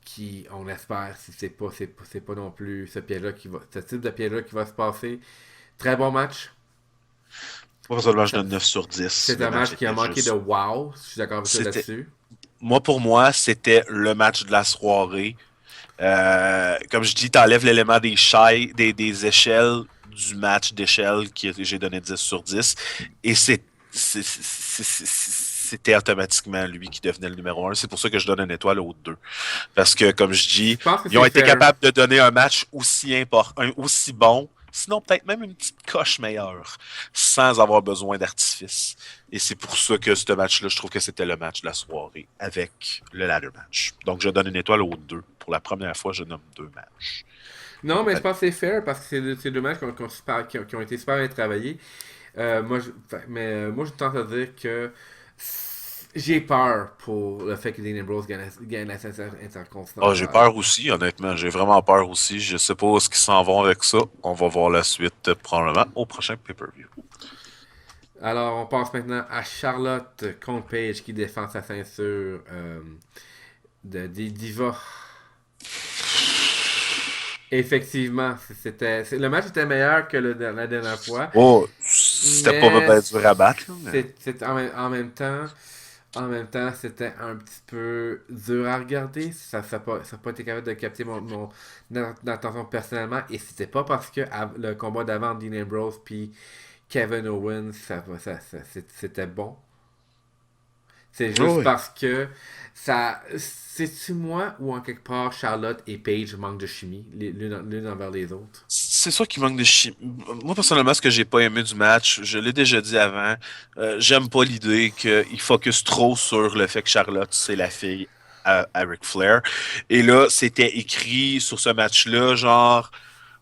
qui, on espère, si c'est pas non plus ce type de piège-là qui va se passer. Très bon match. Moi, personnellement, je Ça- donne 9 sur 10. C'est Le un match match qui a était manqué de juste. wow. Je suis d'accord avec toi C'était. là-dessus. Moi, pour moi, c'était le match de la soirée. Comme je dis, t'enlèves l'élément des échelles du match d'échelle que j'ai donné 10 sur 10. Et c'était automatiquement lui qui devenait le numéro un. C'est pour ça que je donne une étoile aux deux. Parce que, comme je dis, Je pense que ils ont c'est été fair. capables de donner un match aussi important, aussi bon, sinon peut-être même une petite coche meilleure, sans avoir besoin d'artifice. Et c'est pour ça que ce match-là, je trouve que c'était le match de la soirée avec le ladder match. Donc, je donne une étoile aux deux. Pour la première fois, je nomme deux matchs. Non, mais je pense que c'est fair parce que c'est deux matchs qui ont été super bien travaillés. Moi, je tente à dire que j'ai peur pour le fait que Dean Ambrose gagne la ceinture Ah, j'ai intercontinentale. peur aussi, honnêtement. J'ai vraiment peur aussi. Je sais pas où est-ce qu'ils s'en vont avec ça. On va voir la suite probablement au prochain pay-per-view. Alors, on passe maintenant à Charlotte contre Paige qui défend sa ceinture des divas. Effectivement, le match était meilleur que la dernière fois, Oh, c'était pas mais bien dur à battre, là, mais... en même temps, En même temps, c'était un petit peu dur à regarder. Ça a pas été capable de capter mon attention personnellement. Et c'était pas parce que le combat d'avant Dean Ambrose puis Kevin Owens, c'était bon. C'est juste Oui. parce que ça. C'est-tu moi ou en quelque part Charlotte et Paige manquent de chimie, l'une envers les autres? C'est sûr qu'il manque de chimie. Moi, personnellement, ce que j'ai pas aimé du match, je l'ai déjà dit avant, j'aime pas l'idée qu'il focus trop sur le fait que Charlotte, c'est la fille à Ric Flair. Et là, c'était écrit sur ce match-là, genre,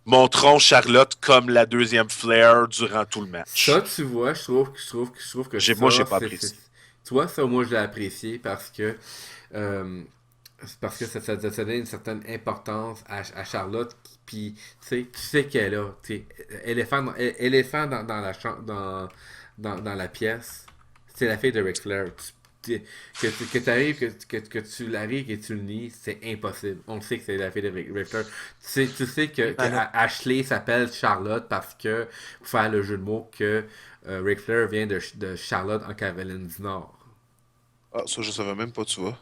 montrons Charlotte comme la deuxième Flair durant tout le match. Ça, tu vois, je trouve que Moi, j'ai ça, pas apprécié. tu vois, ça, moi, je l'ai apprécié euh, parce que ça donne une certaine importance à Charlotte. Puis, tu sais qu'elle a, tu sais, éléphant dans dans la pièce, c'est la fille de Ric Flair. Que arrives, que tu l'arrives et tu le nies, c'est impossible. On le sait que c'est la fille de Ric Flair. Tu sais que Ah non. Ashley s'appelle Charlotte parce que, pour faire le jeu de mots, que Ric Flair vient de Charlotte en Caroline du Nord. Ah, ça, je savais même pas, tu vois.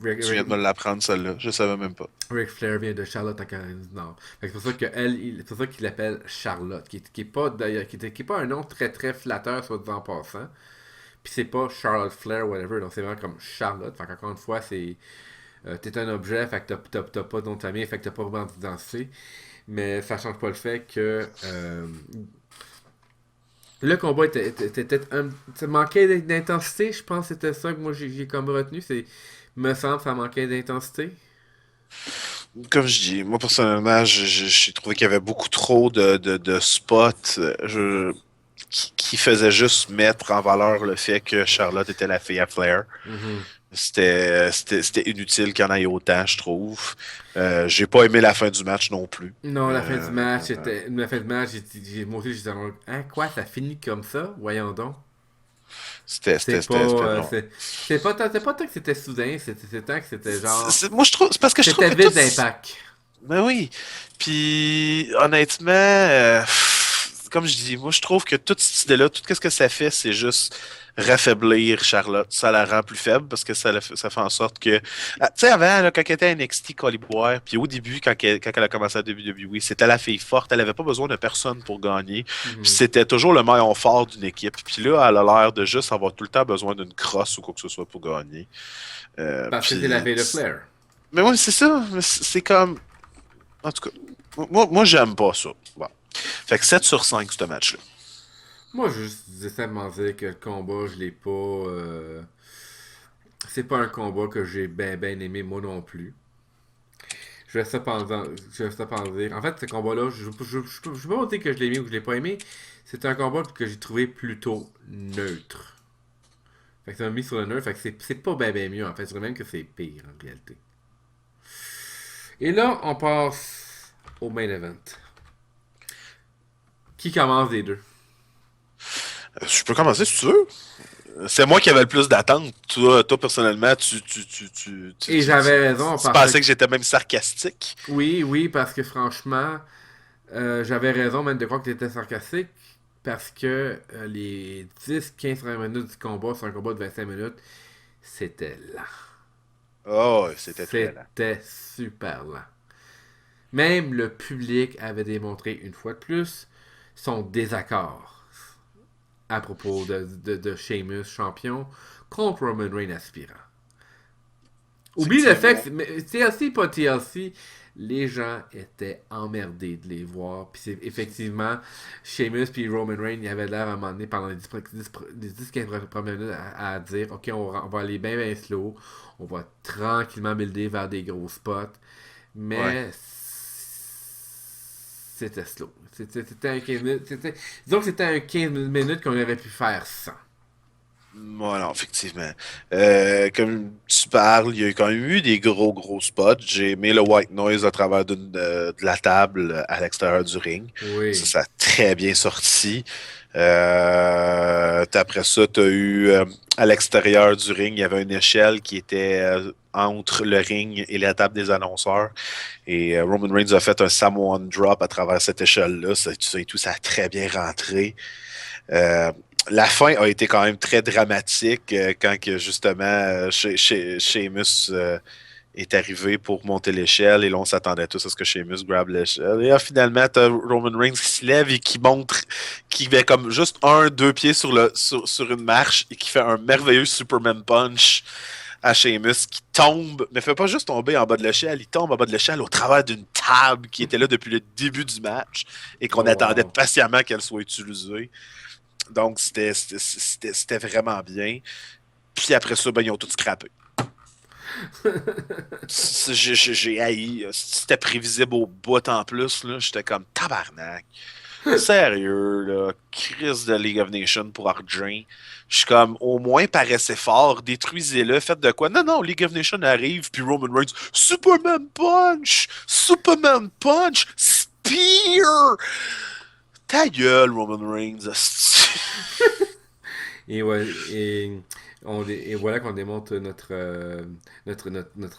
Ric, Tu viens Ric- de me l'apprendre, celle-là. Je savais même pas. Ric Flair vient de Charlotte en Caroline du Nord. C'est pour ça c'est pour ça qu'il l'appelle Charlotte, qui est pas d'ailleurs, qui est pas un nom très très flatteur soit dit en passant. Puis c'est pas Charlotte Flair whatever, donc c'est vraiment comme Charlotte. Fait qu'encore une fois, c'est t'es un objet, fait que t'as pas de nom de famille, fait que t'as pas vraiment d'identité. Mais ça change pas le fait que le combat était ça manquait d'intensité, je pense que c'était ça que moi j'ai comme retenu. C'est me semble que ça manquait d'intensité. Comme je dis, moi personnellement, j'ai trouvé qu'il y avait beaucoup trop de spots qui faisaient juste mettre en valeur le fait que Charlotte était la fille à Flair. Mhm. C'était inutile qu'il y en ait autant, je trouve. J'ai pas aimé la fin du match non plus. Non, la fin du Euh, match, la fin du match, moi aussi, j'étais en hein, quoi, ça finit comme ça? Voyons donc. non. C'est pas tant que c'était soudain, c'était tant que c'était genre, Moi, je trouve, c'est parce que je trouve c'était que tout. vide d'impact. Ben oui. Puis, honnêtement, comme je dis, moi, je trouve que toute cette idée-là, tout ce que ça fait, c'est juste raffaiblir Charlotte. Ça la rend plus faible parce que ça fait en sorte que. Ah, tu sais, avant, là, quand elle était à NXT Caliboire, puis au début, quand elle a commencé à WWE, c'était la fille forte. Elle avait pas besoin de personne pour gagner. Puis Mhm. c'était toujours le maillon fort d'une équipe. Puis là, elle a l'air de juste avoir tout le temps besoin d'une crosse ou quoi que ce soit pour gagner. Parce que c'est la Puis. veille de Flair. Mais oui, c'est ça. C'est comme. En tout cas, moi j'aime pas ça. Bon. Fait que 7 sur 5, ce match-là. Moi, je juste simplement dire que le combat, je l'ai pas. C'est pas un combat que j'ai ben aimé, moi non plus. Je vais cependant dire. En fait, ce combat-là, je peux pas dire que je l'ai aimé ou que je l'ai pas aimé. C'est un combat que j'ai trouvé plutôt neutre. Fait que ça m'a mis sur le neutre. Fait que c'est pas ben mieux, en fait. Je dirais même que c'est pire, en réalité. Et là, on passe au main event. Qui commence des deux? Je peux commencer si tu veux. C'est moi qui avais le plus d'attentes. Toi personnellement, Et j'avais raison tu parce pensais que. que j'étais même sarcastique. Oui, parce que franchement, j'avais raison même de croire que tu étais sarcastique. Parce que les 10-15 minutes du combat, c'est un combat de 25 minutes, c'était lent. Oh, c'était très lent. C'était super lent. Même le public avait démontré une fois de plus son désaccord à propos de Sheamus champion contre Roman Reigns aspirant. Oublie le fait Effectivement. que TLC, pas TLC, les gens étaient emmerdés de les voir. Puis c'est effectivement, Sheamus puis Roman Reigns, il avait l'air à un moment donné pendant les 10-15 premières minutes à dire ok, on va aller bien slow, on va tranquillement builder vers des gros spots. Ouais. Mais c'était slow. C'était un 15 minutes. Disons que c'était un 15 minutes qu'on aurait pu faire sans. Ouais, non, effectivement. Comme tu parles, il y a quand même eu des gros spots. J'ai aimé le white noise à travers de la table à l'extérieur du ring. Oui. Ça a très bien sorti. Après ça, tu as eu à l'extérieur du ring, il y avait une échelle qui était entre le ring et la table des annonceurs. Et Roman Reigns a fait un Samoan drop à travers cette échelle-là. Ça et tout, ça a très bien rentré. Euh, La fin a été quand même très dramatique quand que justement Sheamus est arrivé pour monter l'échelle et là on s'attendait tous à ce que Sheamus grabe l'échelle. Et là, finalement, t'as Roman Reigns qui se lève et qui montre, qui met comme juste deux pieds sur une marche et qui fait un merveilleux Superman Punch à Sheamus qui tombe, mais fait pas juste tomber en bas de l'échelle, il tombe en bas de l'échelle au travers d'une table qui était là depuis le début du match et qu'on Oh, attendait wow. patiemment qu'elle soit utilisée. Donc, c'était vraiment bien. Puis après ça, ben, ils ont tout scrappé. J'ai haï. C'était prévisible au bout en plus. J'étais comme tabarnak. Sérieux, là. Crise de League of Nations pour Argent. Je suis comme, au moins, paraissez fort. Détruisez-le. Faites de quoi? Non, non, League of Nations arrive. Puis Roman Reigns, Superman Punch! Superman Punch! Spear! Ta gueule, Roman Reigns. Et, ouais, et voilà qu'on démontre notre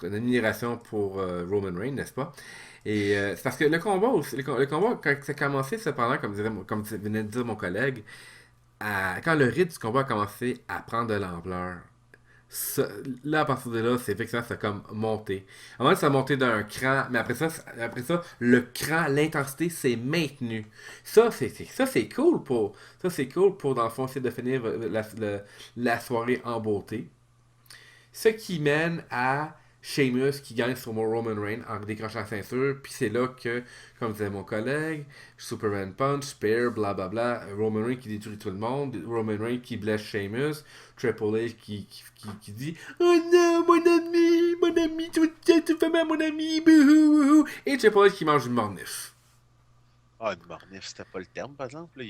admiration pour Roman Reigns, n'est-ce pas? Et c'est parce que le combat, aussi, le combat, quand ça a commencé, cependant, comme venait de dire mon collègue, quand le rythme du combat a commencé à prendre de l'ampleur, ça- là, à partir de là, c'est effectivement, ça a comme monté. À un moment, ça a monté d'un cran, mais après ça, le cran, l'intensité s'est maintenue. Ça, c'est cool pour, ça, c'est cool pour, dans le fond, essayer de finir la soirée en beauté. Ce qui mène à Sheamus qui gagne sur Roman Reigns en décrochant la ceinture. Puis c'est là que, comme disait mon collègue, Superman Punch, Spear, blablabla, Roman Reigns qui détruit tout le monde, Roman Reigns qui blesse Sheamus, Triple H qui dit Oh non, mon ami, tu fais mal, mon ami, bouhou, et Triple H qui mange une mornif. Ah, une mornif, c'était pas le terme, par exemple.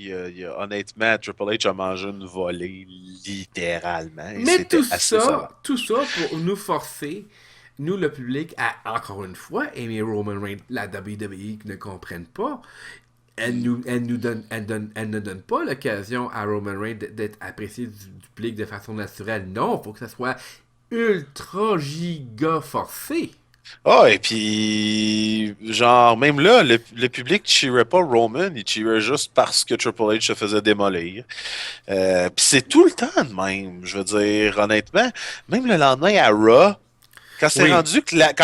Honnêtement, Triple H a mangé une volée, littéralement, et Mais c'était assez sauvage. tout ça pour nous forcer, nous le public, à encore une fois aimer Roman Reigns. La WWE ne comprenne pas. Elle ne donne pas l'occasion à Roman Reigns d'être apprécié du public de façon naturelle. Non, il faut que ça soit ultra giga forcé. Ah, et puis, genre, même là, le public cheerait pas Roman, il cheerait juste parce que Triple H se faisait démolir. Puis c'est tout le temps de même, je veux dire, honnêtement. Même le lendemain à Raw, Oui. quand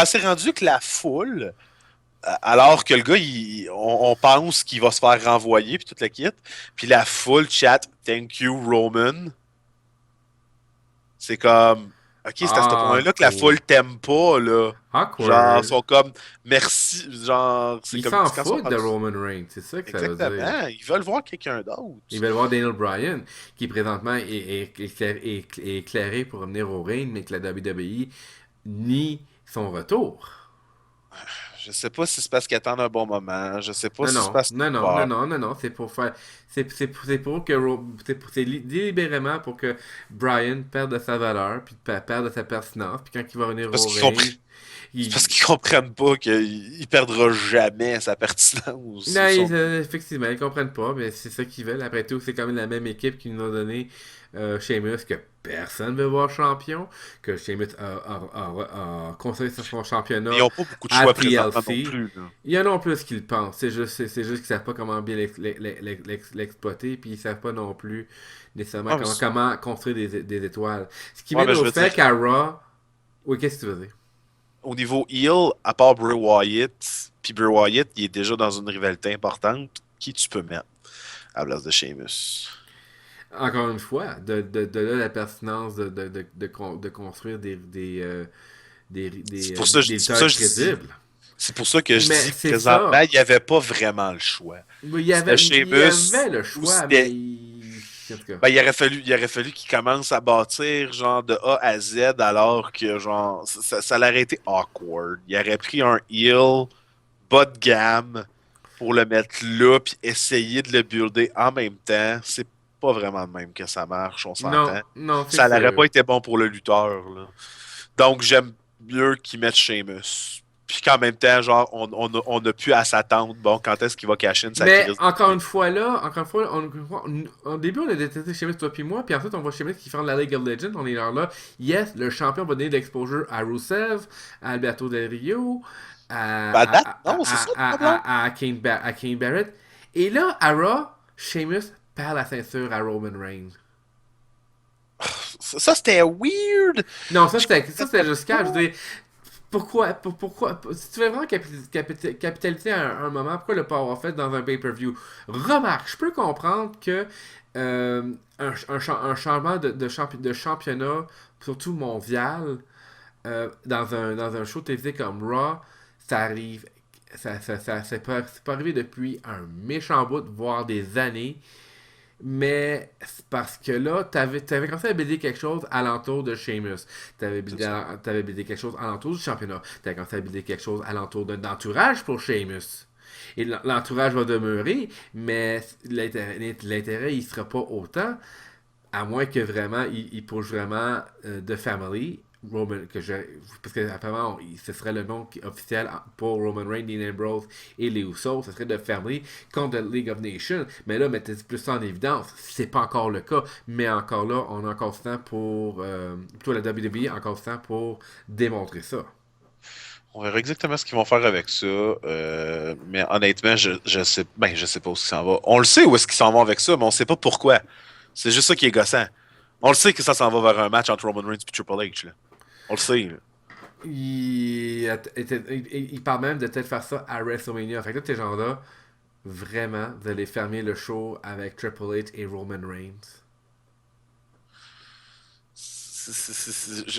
c'est rendu que la foule, alors que le gars, on pense qu'il va se faire renvoyer, puis toute la kit, puis la foule chat Thank you, Roman. C'est comme, ok, c'est à ce point-là que la Awkward. foule t'aime pas, là. Genre, ils Awkward. sont comme, merci. Genre, c'est Ils comme, s'en quand ils sont foutent de rendus. Roman Reigns. C'est ça que ça veut dire. Exactement, ils veulent voir quelqu'un Ils d'autre. veulent voir Daniel Bryan, qui présentement est éclairé pour revenir au ring, mais que la WWE nie son retour. Je sais pas si c'est parce qu'ils attendent un bon moment. Je sais pas Non, si c'est non, parce qu'ils non, ont non, non, peur. non, non, non, c'est pour faire. C'est pour que. Délibérément pour que Bryan perde de sa valeur, puis perde de sa pertinence, puis quand il va C'est revenir parce au qu'ils ring, comprennent, c'est parce il. qu'ils comprennent pas qu'il perdra jamais sa pertinence. Non, effectivement, ils comprennent pas, mais c'est ça qu'ils veulent. Après tout, c'est quand même la même équipe qui nous a donné Sheamus, que personne ne veut voir champion, que Sheamus a conservé son Mais ils championnat n'ont pas beaucoup de à choix présentement non TLC. plus, là. Il y en a plus qu'ils le pensent. C'est juste qu'ils savent pas comment bien l'exploiter, puis ils savent pas non plus nécessairement Ah, mais comment construire des étoiles. Ce qui ouais, mène mais je au veux dire, fait qu'à Raw. Oui, qu'est-ce que tu veux dire? au niveau heel, à part Bray Wyatt, puis Bray Wyatt, il est déjà dans une rivalité importante, qui tu peux mettre à la place de Sheamus? Encore une fois, de là la pertinence de construire des C'est pour ça lutteurs que je dis, crédibles. c'est pour ça que je Mais dis que c'est présentement, ça. il n'y avait pas vraiment le choix. C'était Il y Sheamus avait le ou choix, mais c'était. en tout cas. Ben, il aurait fallu qu'il commence à bâtir genre de A à Z alors que genre ça l'aurait été awkward. Il aurait pris un heel bas de gamme pour le mettre là puis essayer de le builder en même temps. C'est pas vraiment de même que ça marche, on Non, s'entend. non, c'est Ça n'aurait sûr. pas été bon pour le lutteur, là. Donc j'aime mieux qu'ils mettent Sheamus. Puis qu'en même temps, genre, on a plus à s'attendre. Bon, quand est-ce qu'il va cacher sa Mais crise? encore une fois, au début, on a détesté Sheamus, toi puis moi, puis ensuite, on voit Sheamus qui fait de la League of Legends, on est là. Yes, le champion va donner de l'exposure à Rusev, à Alberto Del Rio, Ben, à date, non, c'est ça le problème. à Kane Barrett. Et là, à Raw, Sheamus perd la ceinture à Roman Reigns. Ça, c'était weird. Non, ça c'était juste calme. Je veux dire, pourquoi, si tu veux vraiment capitaliser un moment, pourquoi le pas avoir fait dans un pay-per-view? Remarque, je peux comprendre que un changement de championnat, surtout mondial, dans un show télévisé comme Raw, ça arrive. C'est pas arrivé depuis un méchant bout, voire des années. Mais c'est parce que là, t'avais commencé à builder quelque chose alentour de Sheamus. T'avais buildé quelque chose alentour du championnat. T'avais commencé à builder quelque chose alentour d'un entourage pour Sheamus. Et l'entourage va demeurer, mais l'intérêt, il sera pas autant, à moins que vraiment, il push vraiment The Family. Parce que apparemment, ce serait le nom officiel pour Roman Reigns, Dean Ambrose et les Usos. Ce serait The Family contre The League of Nations. Mais là, mettez plus ça en évidence. C'est pas encore le cas. Mais encore là, on a encore ce temps pour. Plutôt la WWE a encore ce temps pour démontrer ça. On verra exactement ce qu'ils vont faire avec ça. Mais honnêtement, je sais pas où est-ce qu'ils s'en va. On le sait où est-ce qu'ils s'en vont avec ça, mais on sait pas pourquoi. C'est juste ça qui est gossant. On le sait que ça s'en va vers un match entre Roman Reigns et Triple H. Là. On le sait. Là. Il parle même de peut-être faire ça à WrestleMania. Fait que là, ces gens-là, vraiment, vous allez fermer le show avec Triple H et Roman Reigns.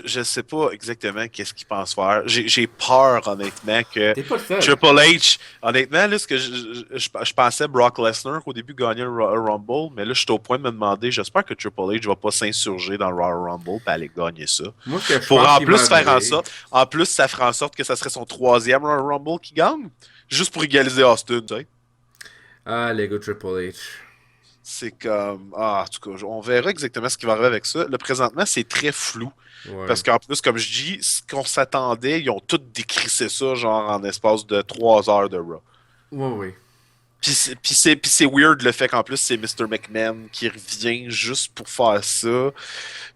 Je sais pas exactement qu'est-ce qu'ils pensent faire. J'ai peur, honnêtement, que T'es pas le seul. Triple H, honnêtement, là, ce que je pensais Brock Lesnar qu'au début gagnait le Rumble, mais là, je suis au point de me demander, j'espère que Triple H va pas s'insurger dans le Royal Rumble et aller gagner ça. Moi, ce que je Pour pense en qu'il plus va faire en arriver- sorte, en plus, ça ferait en sorte que ça serait son 3e Royal Rumble qui gagne, juste pour égaliser Austin, tu sais. Ah, Lego Triple H. C'est comme. Ah, en tout cas, on verra exactement ce qui va arriver avec ça. Là, présentement, c'est très flou. Ouais. Parce qu'en plus, comme je dis, ce qu'on s'attendait, ils ont tout décrissé ça, genre en espace de 3 heures de Raw. Ouais, ouais. Puis c'est weird le fait qu'en plus, c'est Mr. McMahon qui revient juste pour faire ça.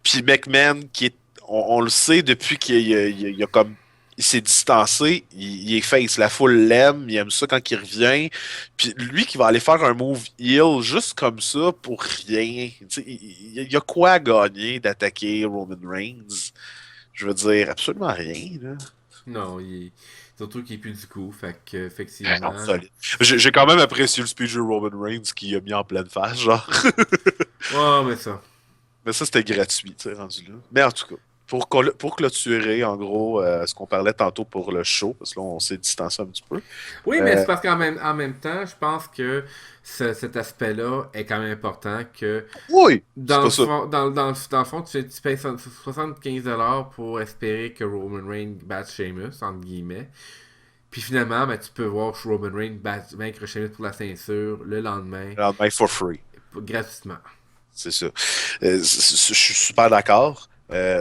Puis McMahon, qui est. On le sait depuis qu'il a comme. Il s'est distancé, il est face, la foule l'aime, il aime ça quand il revient. Puis lui qui va aller faire un move heel juste comme ça pour rien. Il y a quoi à gagner d'attaquer Roman Reigns? Je veux dire, absolument rien. Là. Non, surtout qu'il est plus du coup. Fait que, Non, effectivement. solide. J'ai quand même apprécié le speech de Roman Reigns qu'il a mis en pleine face, genre. Ouais, mais ça. Mais ça, c'était gratuit, tu sais, rendu là. Mais en tout cas, pour clôturer, en gros, ce qu'on parlait tantôt pour le show, parce que là, on s'est distancé un petit peu. Oui, mais c'est parce qu'en même temps, je pense que cet aspect-là est quand même important que Oui, c'est dans pas le ça. fond, dans le fond tu payes 75$ pour espérer que Roman Reigns batte Sheamus, entre guillemets. Puis finalement, ben, tu peux voir Roman Reigns vaincre Sheamus pour la ceinture le lendemain, Le lendemain, for free. gratuitement. C'est ça. Je suis super d'accord.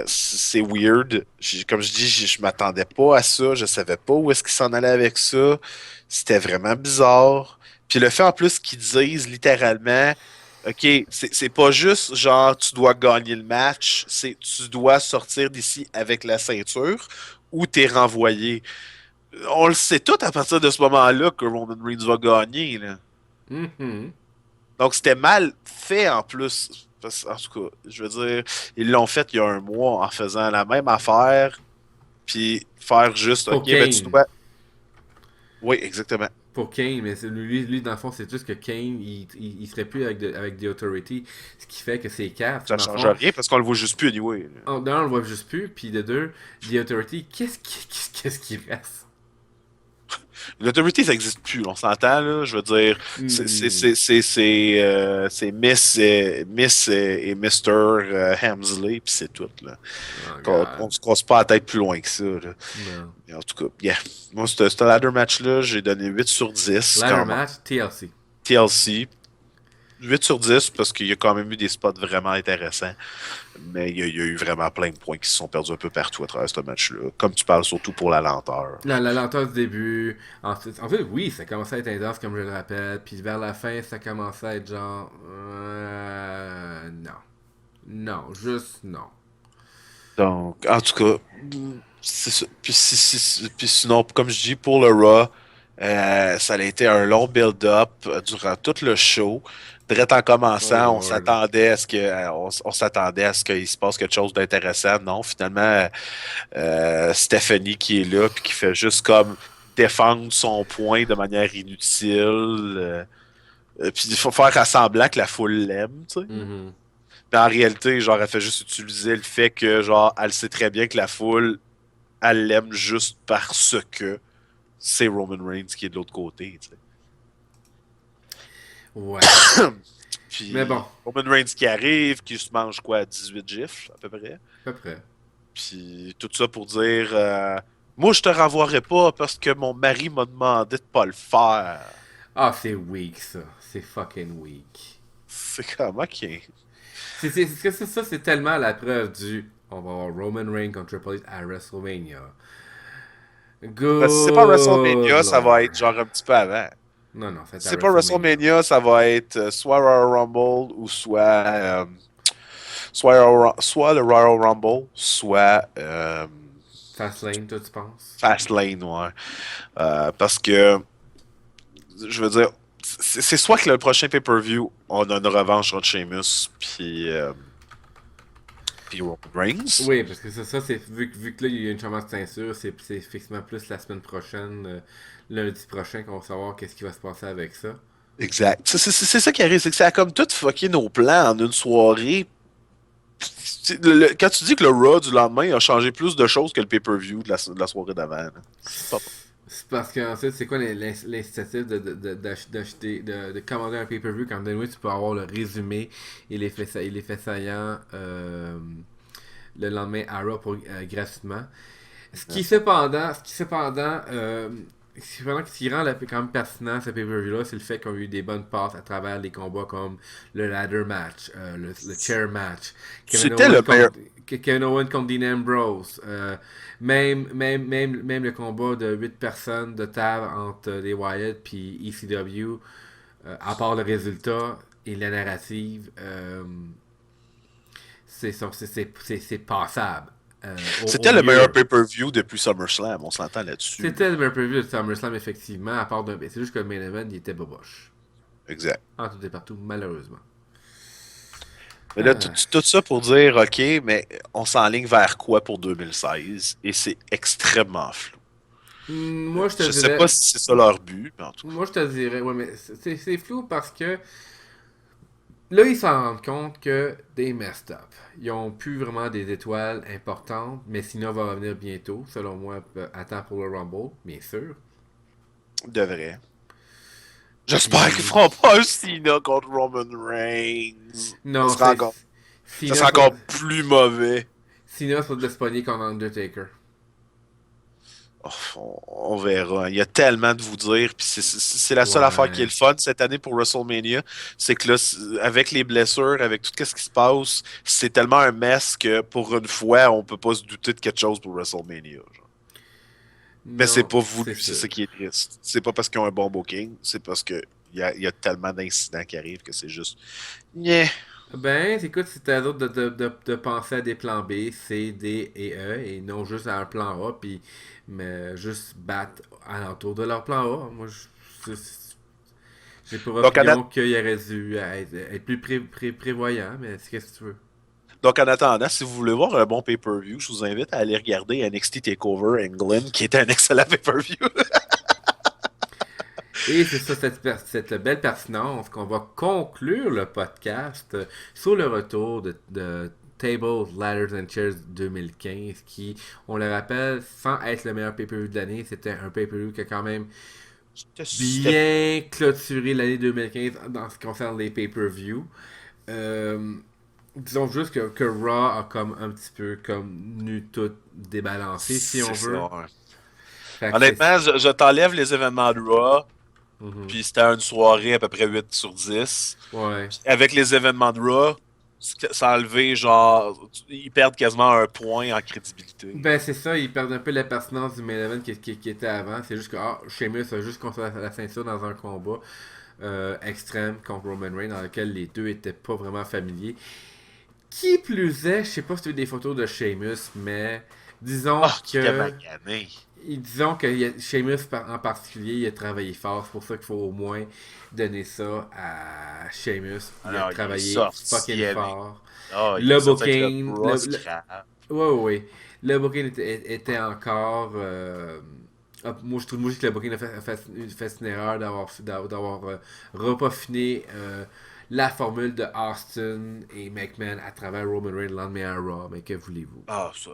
C'est weird. Comme je dis, je m'attendais pas à ça. Je savais pas où est-ce qu'ils s'en allaient avec ça. C'était vraiment bizarre. Puis le fait en plus qu'ils disent littéralement, OK, c'est pas juste genre tu dois gagner le match, c'est tu dois sortir d'ici avec la ceinture ou t'es renvoyé. On le sait tout à partir de ce moment-là que Roman Reigns va gagner, là. Mhm. Donc, c'était mal fait en plus. En tout cas, je veux dire, ils l'ont fait il y a un mois en faisant la même affaire, puis faire juste, Pour OK, ben tu Kane. dois. Oui, exactement. Pour Kane, mais lui, dans le fond, c'est juste que Kane, il serait plus avec The Authority, ce qui fait que c'est quatre. Ça Dans le change fond, rien parce qu'on le voit juste plus anyway. d'un, on le voit juste plus, puis de deux, The Authority, qu'est-ce qui reste? L'autorité, ça n'existe plus, on s'entend, là. Je veux dire, Hmm. c'est Miss et Mr. Hamsley, puis c'est tout, là. Oh, On God. se casse pas la tête plus loin que ça, là. Non. Mais en tout cas, yeah. Moi, ce ladder match-là, j'ai donné 8 sur 10 Ladder quand même. match, TLC. TLC, 8 sur 10 parce qu'il y a quand même eu des spots vraiment intéressants. Mais il y a eu vraiment plein de points qui se sont perdus un peu partout à travers ce match-là. Comme tu parles, surtout pour la lenteur. La lenteur du début. En fait, oui, ça commençait à être intense, comme je le rappelle. Puis vers la fin, ça commençait à être genre. Non. Non, juste non. Donc, en tout cas, c'est ça. Puis sinon, comme je dis, pour le Raw, ça a été un long build-up durant tout le show. Direct en Oh commençant, Lord. on s'attendait à ce qu'il se passe quelque chose d'intéressant. Non, finalement, Stephanie qui est là puis qui fait juste comme défendre son point de manière inutile. Puis il faut faire semblant que la foule l'aime, tu sais. Mhm. Mais en réalité, genre, elle fait juste utiliser le fait que, genre, elle sait très bien que la foule, elle l'aime juste parce que c'est Roman Reigns qui est de l'autre côté, tu sais. Ouais. Mais bon, Puis Roman Reigns qui arrive, qui se mange quoi, 18 gifles à peu près. à peu près. Puis tout ça pour dire moi je te renvoierai pas parce que mon mari m'a demandé de pas le faire. Ah, c'est weak, ça. C'est fucking weak. C'est comme ok. Ça, c'est tellement la preuve du. On va avoir Roman Reigns contre Triple H à WrestleMania. Ben, si c'est pas Good WrestleMania, ça va Lord. être genre un petit peu avant. Non, non, Si c'est à c'est pas WrestleMania. WrestleMania, ça va être soit Royal Rumble ou soit le Royal Rumble, soit Fastlane, toi, tu penses? Fastlane, ouais. Parce que je veux dire, c'est soit que le prochain pay-per-view, on a une revanche contre Sheamus puis Roman Reigns. Oui, parce que ça c'est vu que là, il y a une changement de ceinture, c'est effectivement plus la semaine prochaine, lundi prochain, qu'on va savoir qu'est-ce qui va se passer avec ça. Exact. C'est ça qui arrive, c'est que ça a comme tout fucké nos plans en une soirée. Quand tu dis que le Raw du lendemain a changé plus de choses que le pay-per-view de la soirée d'avant, là, c'est pas bon. C'est parce qu'ensuite, c'est quoi l'incitatif d'acheter, de commander un pay-per-view quand anyway, tu peux avoir le résumé et l'effet saillant le lendemain à Raw gratuitement. Ce qui rend quand même pertinent ce pay-per-view-là, c'est le fait qu'on a eu des bonnes passes à travers les combats comme le ladder match, le chair match, C'était le meilleur. Kevin Owens contre Dean Ambrose, même le combat de 8 personnes de table entre les Wyatt puis ECW, à part le résultat et la narrative, c'est passable. C'était Au le meilleur mieux. pay-per-view depuis SummerSlam, on s'entend là-dessus. C'était le preview de SummerSlam, effectivement, à part d'un. C'est juste que le main event, il était boboche. Exact. En tout et partout, malheureusement. Mais là, Ah. tout ça pour dire, OK, mais on s'enligne vers quoi pour 2016? Et c'est extrêmement flou. Moi, je te Je sais pas dirais. si c'est ça leur but, mais en tout cas. Moi, je te dirais. Ouais, mais c'est flou parce que. Là, ils s'en rendent compte que they messed up. Ils ont plus vraiment des étoiles importantes, mais Cena va revenir bientôt, selon moi, à temps pour le Rumble, bien sûr. De vrai. J'espère qu'ils Puis. feront pas un Cena contre Roman Reigns. Ça Non, sera c'est. encore, ça Cena sera sur, encore plus mauvais. Cena sur le spawner contre Undertaker. Oh, on verra. Il y a tellement de vous dire. Puis c'est la seule affaire qui est Ouais. le fun cette année pour WrestleMania. C'est que là, avec les blessures, avec tout ce qui se passe, c'est tellement un mess que pour une fois, on peut pas se douter de quelque chose pour WrestleMania. Genre. Mais c'est Non, pas c'est voulu, c'est ça. ça qui est triste. C'est pas parce qu'ils ont un bon booking, c'est parce que il y a tellement d'incidents qui arrivent que c'est juste. Nyeh. Ben, écoute, c'est à d'autres de penser à des plans B, C, D et E, et non juste à un plan A, puis mais juste battre alentour de leur plan A. Moi, j'ai pour Donc, opinion qu'il aurait dû être plus prévoyant, mais c'est qu'est-ce que tu veux. Donc, en attendant, si vous voulez voir un bon pay-per-view, je vous invite à aller regarder NXT TakeOver England, qui est un excellent pay-per-view. Et c'est ça, cette belle pertinence qu'on va conclure le podcast sur le retour de Tables, Ladders and Chairs 2015, qui, on le rappelle, sans être le meilleur pay-per-view de l'année, c'était un pay-per-view qui a quand même C'était bien clôturé l'année 2015 dans ce qui concerne les pay-per-view. Disons juste que Raw a comme un petit peu comme nu tout débalancé, si on c'est ça. veut. Ouais. Fait que Honnêtement, je t'enlève les événements de Raw, Mhm. puis c'était une soirée à peu près 8 sur 10. Ouais. Puis avec les événements de Raw, ça a enlevé genre. Ils perdent quasiment un point en crédibilité. Ben c'est ça, ils perdent un peu la pertinence du main event qui était avant. C'est juste que Sheamus a juste contre la ceinture dans un combat extrême contre Roman Reigns dans lequel les deux étaient pas vraiment familiers. Qui plus est, je sais pas si tu as vu des photos de Sheamus, mais disons Ah, qui était que magané. disons que Sheamus en particulier, il a travaillé fort. C'est pour ça qu'il faut au moins donner ça à Sheamus. Il a Alors, il est travaillé fucking sorti avec. fort. Ah, il est Le sorti avec le booking, bras scrap. ouais, ouais, ouais. Le booking était encore. Moi, je trouve que le booking a fait une erreur d'avoir repaffiné la formule de Austin et McMahon à travers Roman Reigns le lendemain à Raw. Mais que voulez-vous? Ah, ça.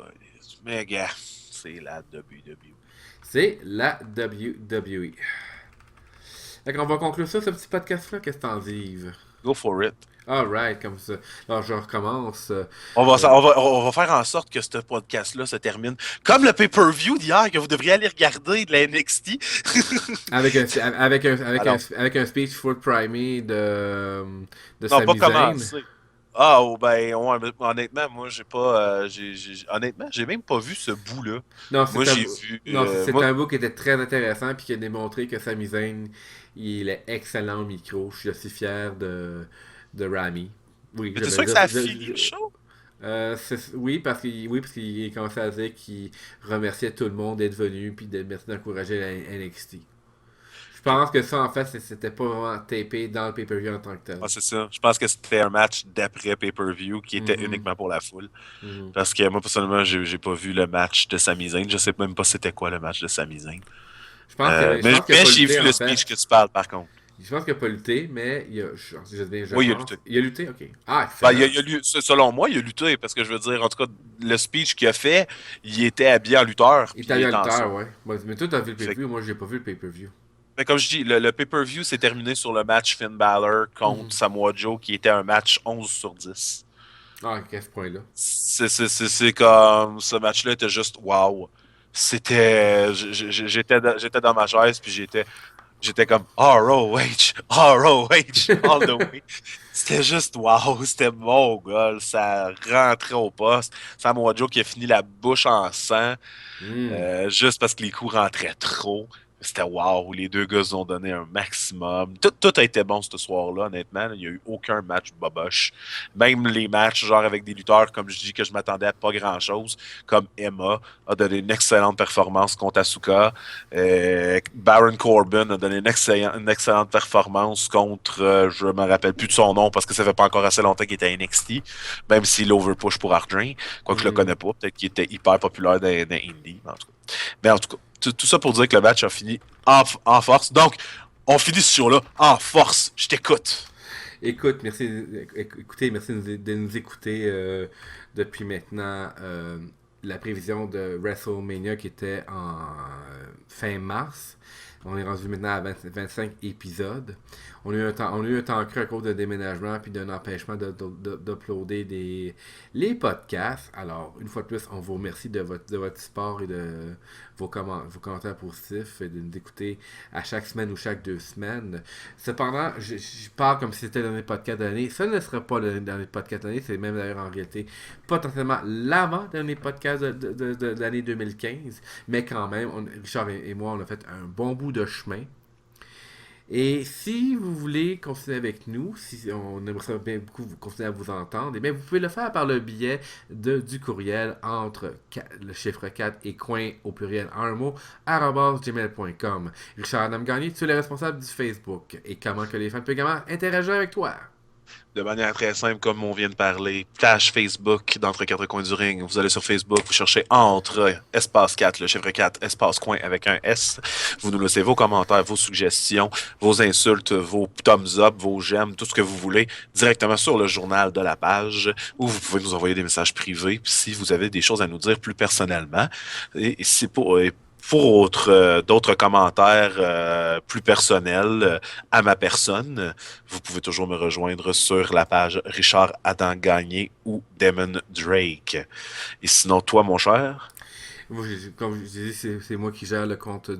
Mais gars, c'est la WWE. C'est la WWE. Fait qu'on va conclure ça, ce petit podcast-là. Qu'est-ce que t'en dis, Yves? Go for it. Alright, comme ça. Alors, je recommence. On va faire en sorte que ce podcast-là se termine comme le pay-per-view d'hier que vous devriez aller regarder de la NXT. Alors, avec un speech full primé de non, pas Sami Zayn. commencer. Ah, oh, ben, ouais, mais honnêtement, moi, j'ai pas. Honnêtement, j'ai même pas vu ce bout-là. Non, Moi, c'est un, j'ai vu. non, c'est Moi, un bout qui était très intéressant puis qui a démontré que Sami Zayn, il est excellent au micro. Je suis aussi fier de Rami. Oui, mais je t'es vais sûr que dire. ça a fini le show? Oui, parce qu'il commençait à dire qu'il remerciait tout le monde d'être venu puis merci d'encourager la NXT. Je Ok. pense que ça, en fait, c'était pas vraiment tapé dans le pay-per-view en tant que tel. Ah, c'est ça. Je pense que c'était un match d'après pay-per-view qui était Mhm, uniquement pour la foule. mhm. Parce que moi, personnellement, j'ai pas vu le match de Sami Zayn. Je sais même pas c'était quoi le match de Sami Zayn. Je pense qu'il a Mais pas j'ai lutté, vu le en fait. speech que tu parles, par contre. Je pense qu'il a pas lutté, mais je Oui, il a pense. lutté. Il a lutté, ok. Ah, Ben, excellent. selon moi, il a lutté, parce que je veux dire, en tout cas, le speech qu'il a fait, il était habillé en lutteur, Il puis était il à était en lutteur, son. ouais. Mais toi, t'as vu le Fait pay-per-view, moi, j'ai pas vu le pay-per-view. mais comme je dis, le pay-per-view s'est terminé sur le match Finn Balor Mhm. contre Samoa Joe, qui était un match 11 sur 10. Ah, ok, à ce point-là. C'est comme, ce match-là était juste wow. J'étais dans ma chaise, puis j'étais comme ROH, ROH, all the way. C'était juste wow, c'était mon goal, ça rentrait au poste. Samoa Joe qui a fini la bouche en sang, Hmm. juste parce que les coups rentraient trop. C'était wow, les deux gars ont donné un maximum. Tout a été bon ce soir-là, honnêtement. Il n'y a eu aucun match boboche. Même les matchs, genre avec des lutteurs, comme je dis, que je m'attendais à pas grand-chose, comme Emma a donné une excellente performance contre Asuka. Baron Corbin a donné une excellente performance contre, je me rappelle plus de son nom parce que ça fait pas encore assez longtemps qu'il était à NXT, même s'il overpush pour Ardrin, quoique je le Hmm. connais pas, peut-être qu'il était hyper populaire dans Indie, en tout cas. Mais en tout cas, tout ça pour dire que le match a fini en force. Donc, on finit ce show-là en force. Je t'écoute. Écoute, merci, écoutez, merci de nous écouter depuis maintenant la prévision de WrestleMania qui était en fin mars. On est rendu maintenant à 25 épisodes. On a eu un temps creux à cause de déménagement puis d'un empêchement d'uploader les podcasts. Alors, une fois de plus, on vous remercie de votre support et de vos commentaires positifs et de nous écouter à chaque semaine ou chaque 2 semaines. Cependant, je parle comme si c'était le dernier podcast de l'année. Ça ne sera pas le dernier podcast de l'année, c'est même d'ailleurs en réalité potentiellement l'avant-dernier podcast de l'année 2015. Mais quand même, Richard et moi, on a fait un bon bout de chemin. Et si vous voulez continuer avec nous, si on aimerait bien beaucoup continuer à vous entendre, eh bien, vous pouvez le faire par le biais du courriel entre le chiffre 4 et coin au pluriel en un mot, @gmail.com. Richard Adam Gagné, tu es le responsable du Facebook. Et comment que les fans peuvent également interagir avec toi? De manière très simple, comme on vient de parler, page Facebook d'Entre quatre coins du ring. Vous allez sur Facebook, vous cherchez entre espace 4, le chiffre 4, espace coin avec un S. Vous nous laissez vos commentaires, vos suggestions, vos insultes, vos thumbs up, vos j'aime, tout ce que vous voulez, directement sur le journal de la page, ou vous pouvez nous envoyer des messages privés si vous avez des choses à nous dire plus personnellement. Et c'est pour d'autres commentaires plus personnels à ma personne, vous pouvez toujours me rejoindre sur la page Richard Adam Gagné ou Demon Drake. Et sinon, toi, mon cher, Moi, comme je dis, c'est moi qui gère le compte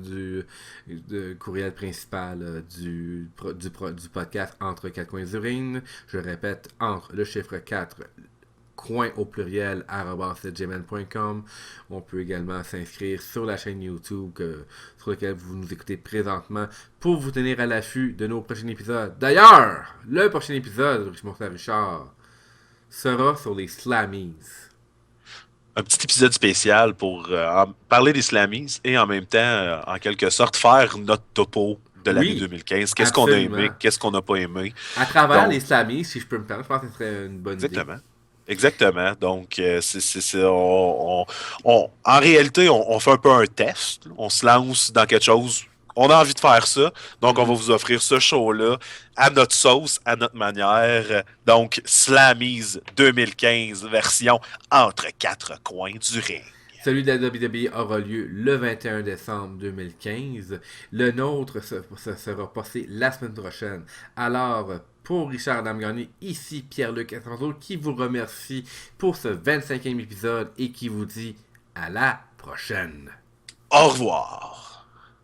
courriel principal du podcast Entre quatre coins du ring. Je répète, entre le chiffre 4 coin au pluriel @gmail.com. On peut également s'inscrire sur la chaîne YouTube sur laquelle vous nous écoutez présentement pour vous tenir à l'affût de nos prochains épisodes. D'ailleurs, le prochain épisode, mon frère Richard, sera sur les Slammies. un petit épisode spécial pour parler des Slammies et en même temps, en quelque sorte, faire notre topo de l'année Oui, 2015. Qu'est-ce qu'on a aimé, absolument. qu'est-ce qu'on n'a pas aimé. À travers les Donc, Slammies, si je peux me permettre, je pense que ce serait une bonne idée. exactement. Exactement. Donc, en réalité, on fait un peu un test. On se lance dans quelque chose. On a envie de faire ça. Donc, on va Mhm. vous offrir ce show-là à notre sauce, à notre manière. Donc, Slammies 2015, version entre quatre coins du ring. Celui de la WWE aura lieu le 21 décembre 2015. Le nôtre sera passé la semaine prochaine. Alors, pour Richard Damgani, ici Pierre-Luc Atranto qui vous remercie pour ce 25e épisode et qui vous dit à la prochaine. Au revoir.